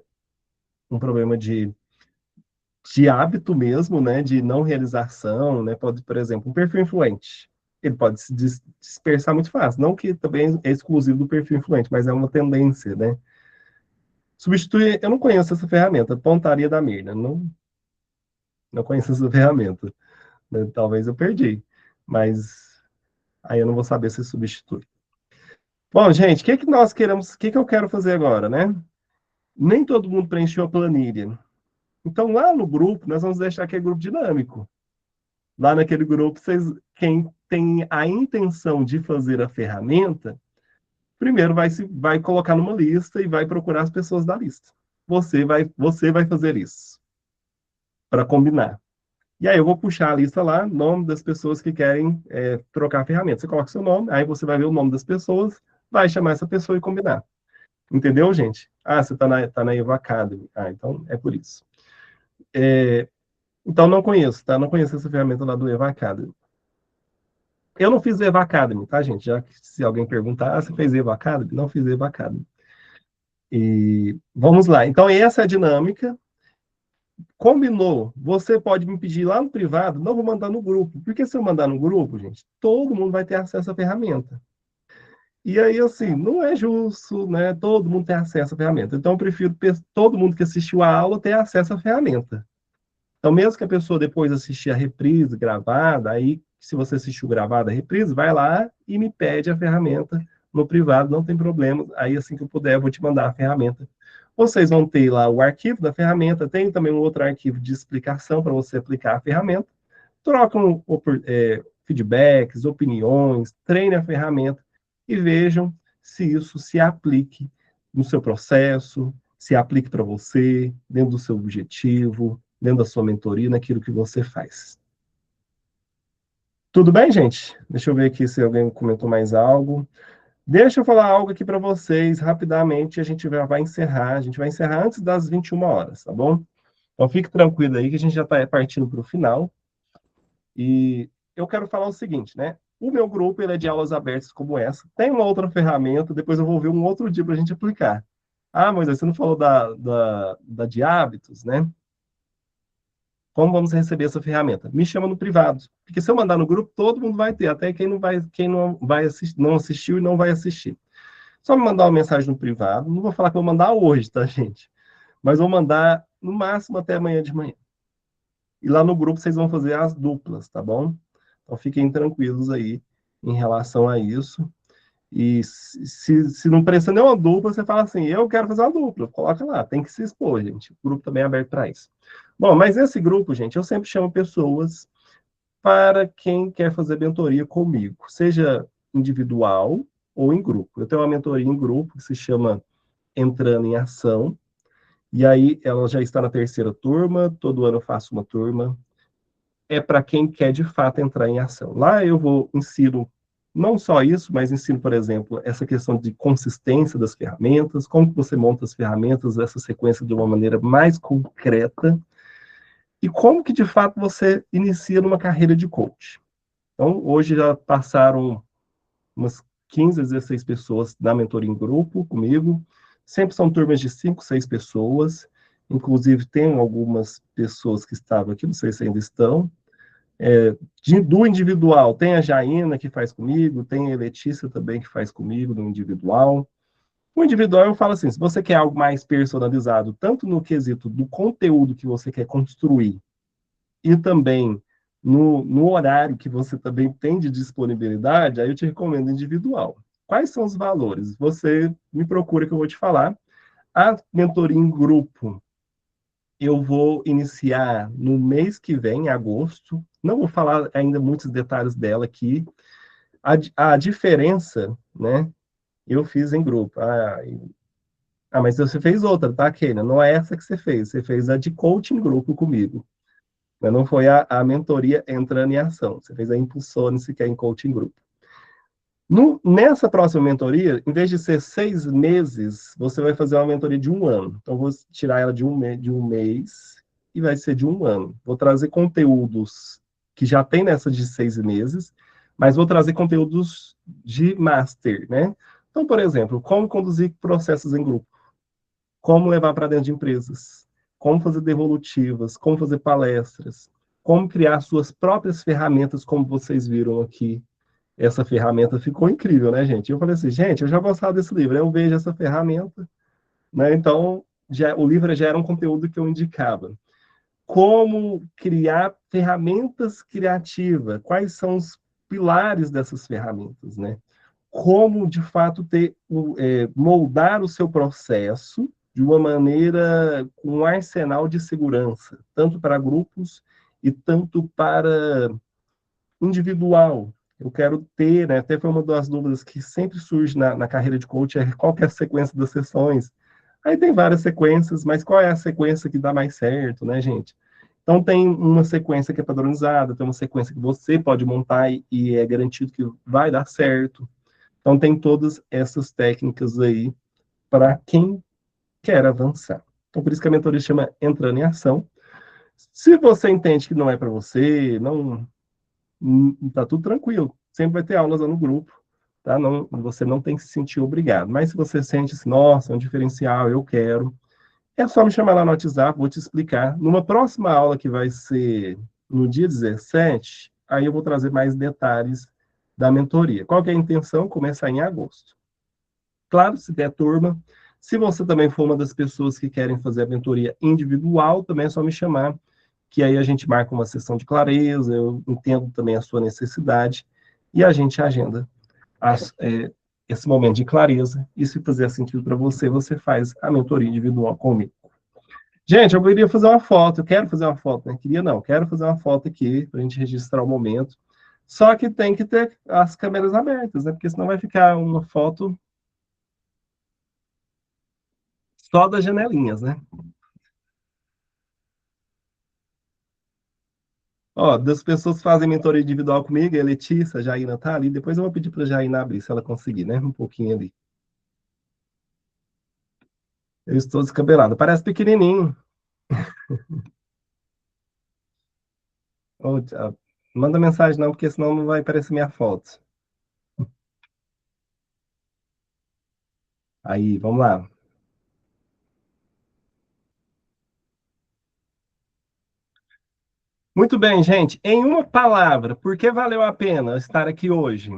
hábito mesmo, né, de não realização, né, pode, por exemplo, um perfil influente. Ele pode se dispersar muito fácil. Não que também é exclusivo do perfil influente, mas é uma tendência, né? Substituir, eu não conheço essa ferramenta, pontaria da Mirna, não conheço essa ferramenta. Né? Talvez eu perdi, mas aí eu não vou saber se substitui. Bom, gente, o que que nós queremos, o que que eu quero fazer agora, né? Nem todo mundo preencheu a planilha. Então, lá no grupo, nós vamos deixar aquele grupo dinâmico. Lá naquele grupo, quem tem a intenção de fazer a ferramenta, primeiro vai colocar numa lista e vai procurar as pessoas da lista. Você vai fazer isso, para combinar. E aí eu vou puxar a lista lá, nome das pessoas que querem trocar a ferramenta. Você coloca seu nome, aí você vai ver o nome das pessoas, vai chamar essa pessoa e combinar. Entendeu, gente? Ah, você está na Eva Academy. Ah, então é por isso. Então não conheço, tá? Não conheço essa ferramenta lá do Eva Academy. Eu não fiz Eva Academy, tá, gente? Já que se alguém perguntar, você fez Eva Academy? Não fiz Eva Academy. E vamos lá. Então essa é a dinâmica. Combinou, você pode me pedir lá no privado, não vou mandar no grupo, porque se eu mandar no grupo, gente, todo mundo vai ter acesso à ferramenta. E aí, assim, não é justo, né? Todo mundo ter acesso à ferramenta. Então, eu prefiro todo mundo que assistiu a aula ter acesso à ferramenta. Então, mesmo que a pessoa depois assistir a reprise gravada, aí, se você assistiu gravada a reprise, vai lá e me pede a ferramenta no privado, não tem problema. Aí, assim que eu puder, eu vou te mandar a ferramenta. Vocês vão ter lá o arquivo da ferramenta, tem também um outro arquivo de explicação para você aplicar a ferramenta. Trocam feedbacks, opiniões, treine a ferramenta e vejam se isso se aplique no seu processo, se aplique para você, dentro do seu objetivo, dentro da sua mentoria, naquilo que você faz. Tudo bem, gente? Deixa eu ver aqui se alguém comentou mais algo. Deixa eu falar algo aqui para vocês rapidamente, a gente vai encerrar. A gente vai encerrar antes das 21 horas, tá bom? Então fique tranquilo aí que a gente já está partindo para o final. E eu quero falar o seguinte, né? O meu grupo ele é de aulas abertas como essa. Tem uma outra ferramenta, depois eu vou ver um outro dia para a gente aplicar. Ah, Moisés, você não falou da de hábitos, né? Como vamos receber essa ferramenta? Me chama no privado. Porque se eu mandar no grupo, todo mundo vai ter, até quem não vai assistir, não assistiu e não vai assistir. Só me mandar uma mensagem no privado. Não vou falar que vou mandar hoje, tá, gente? Mas vou mandar no máximo até amanhã de manhã. E lá no grupo vocês vão fazer as duplas, tá bom? Então fiquem tranquilos aí em relação a isso. E se não precisa nenhuma dupla, você fala assim, eu quero fazer uma dupla. Coloca lá, tem que se expor, gente. O grupo também é aberto para isso. Bom, mas esse grupo, gente, eu sempre chamo pessoas para quem quer fazer mentoria comigo, seja individual ou em grupo. Eu tenho uma mentoria em grupo que se chama Entrando em Ação, e aí ela já está na 3ª turma, todo ano eu faço uma turma. É para quem quer de fato entrar em ação. Lá eu ensino não só isso, mas ensino, por exemplo, essa questão de consistência das ferramentas, como que você monta as ferramentas, essa sequência de uma maneira mais concreta, e como que, de fato, você inicia numa carreira de coach. Então, hoje já passaram umas 15, 16 pessoas na mentoria em grupo comigo. Sempre são turmas de 5, 6 pessoas. Inclusive, tem algumas pessoas que estavam aqui, não sei se ainda estão. Do individual, tem a Jaina que faz comigo, tem a Letícia também que faz comigo no individual. O individual, eu falo assim, se você quer algo mais personalizado, tanto no quesito do conteúdo que você quer construir, e também no horário que você também tem de disponibilidade, aí eu te recomendo individual. Quais são os valores? Você me procura que eu vou te falar. A mentoria em grupo, eu vou iniciar no mês que vem, em agosto. Não vou falar ainda muitos detalhes dela aqui. A diferença, né? Eu fiz em grupo. Mas você fez outra, tá, Keina? Não é essa que você fez. Você fez a de coaching grupo comigo. Mas não foi a mentoria entrando em ação. Você fez a Impulsione-se, que é em coaching grupo. Nessa próxima mentoria, em vez de ser 6 meses, você vai fazer uma mentoria de 1 ano. Então, vou tirar ela de um mês e vai ser de 1 ano. Vou trazer conteúdos que já tem nessa de 6 meses, mas vou trazer conteúdos de master, né? Então, por exemplo, como conduzir processos em grupo, como levar para dentro de empresas, como fazer devolutivas, como fazer palestras, como criar suas próprias ferramentas, como vocês viram aqui. Essa ferramenta ficou incrível, né, gente? Eu falei assim, gente, eu já gostava desse livro, eu vejo essa ferramenta, né? Então, o livro já era um conteúdo que eu indicava. Como criar ferramentas criativas, quais são os pilares dessas ferramentas, né? Como, de fato, moldar o seu processo de uma maneira, com um arsenal de segurança, tanto para grupos e tanto para individual. eu quero ter, né? Até foi uma das dúvidas que sempre surge na carreira de coach, é qual que é a sequência das sessões. Aí tem várias sequências, mas qual é a sequência que dá mais certo, né, gente? Então tem uma sequência que é padronizada, tem uma sequência que você pode montar e é garantido que vai dar certo. Então tem todas essas técnicas aí para quem quer avançar. Então por isso que a mentoria chama Entrando em Ação. Se você entende que não é para você, não tá tudo tranquilo. Sempre vai ter aulas lá no grupo, tá? Não, você não tem que se sentir obrigado. Mas se você sente assim, nossa, é um diferencial, eu quero, é só me chamar lá no WhatsApp, vou te explicar. Numa próxima aula que vai ser no dia 17, aí eu vou trazer mais detalhes da mentoria. Qual que é a intenção? Começar em agosto. Claro, se der turma, se você também for uma das pessoas que querem fazer a mentoria individual, também é só me chamar, que aí a gente marca uma sessão de clareza, eu entendo também a sua necessidade, e a gente agenda esse momento de clareza, e se fizer sentido para você, você faz a mentoria individual comigo. Gente, eu queria fazer uma foto, eu quero fazer uma foto, né? Queria não, quero fazer uma foto aqui, para a gente registrar o momento, só que tem que ter as câmeras abertas, né? Porque senão vai ficar uma foto só das janelinhas, né? Ó, das pessoas que fazem mentoria individual comigo, a Letícia, a Jaina tá ali. Depois eu vou pedir para a Jaina abrir, se ela conseguir, né? Um pouquinho ali. Eu estou descabelado. Parece pequenininho. Ô, manda mensagem não, porque senão não vai aparecer minha foto. Aí, vamos lá. Muito bem, gente. Em uma palavra, por que valeu a pena estar aqui hoje?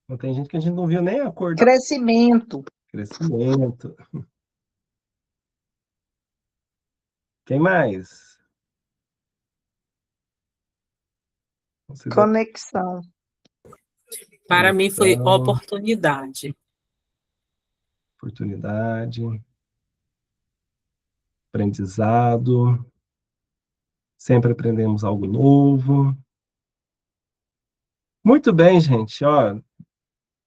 Não tem gente que a gente não viu nem a cor do Crescimento. crescimento. Quem mais? Vocês é Conexão. Para mim foi conexão, oportunidade. oportunidade, aprendizado. Sempre aprendemos algo novo. Muito bem, gente. Ó,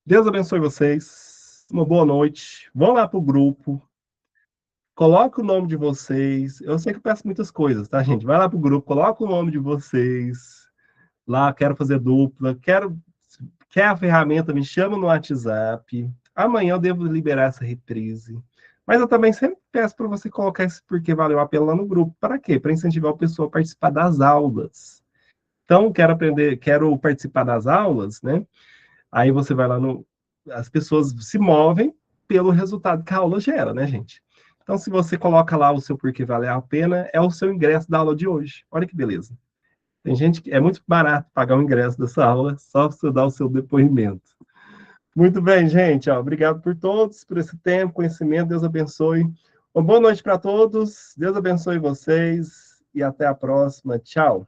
Deus abençoe vocês. Uma boa noite. Vão lá pro grupo. Coloca o nome de vocês. Eu sei que eu peço muitas coisas, tá, gente? Vai lá pro grupo, coloca o nome de vocês. Lá, quero fazer dupla. Quer a ferramenta? Me chama no WhatsApp. Amanhã eu devo liberar essa reprise. Mas eu também sempre peço para você colocar esse porque valeu a pena lá no grupo. Para quê? Para incentivar o pessoal a participar das aulas. Então, quero aprender, quero participar das aulas, né? Aí você vai lá no. As pessoas se movem pelo resultado que a aula gera, né, gente? Então, se você coloca lá o seu porquê vale a pena, é o seu ingresso da aula de hoje. Olha que beleza. Tem gente que é muito barato pagar o ingresso dessa aula só para você dar o seu depoimento. Muito bem, gente. Ó, obrigado por todos, por esse tempo, conhecimento. Deus abençoe. Uma boa noite para todos. Deus abençoe vocês e até a próxima. Tchau.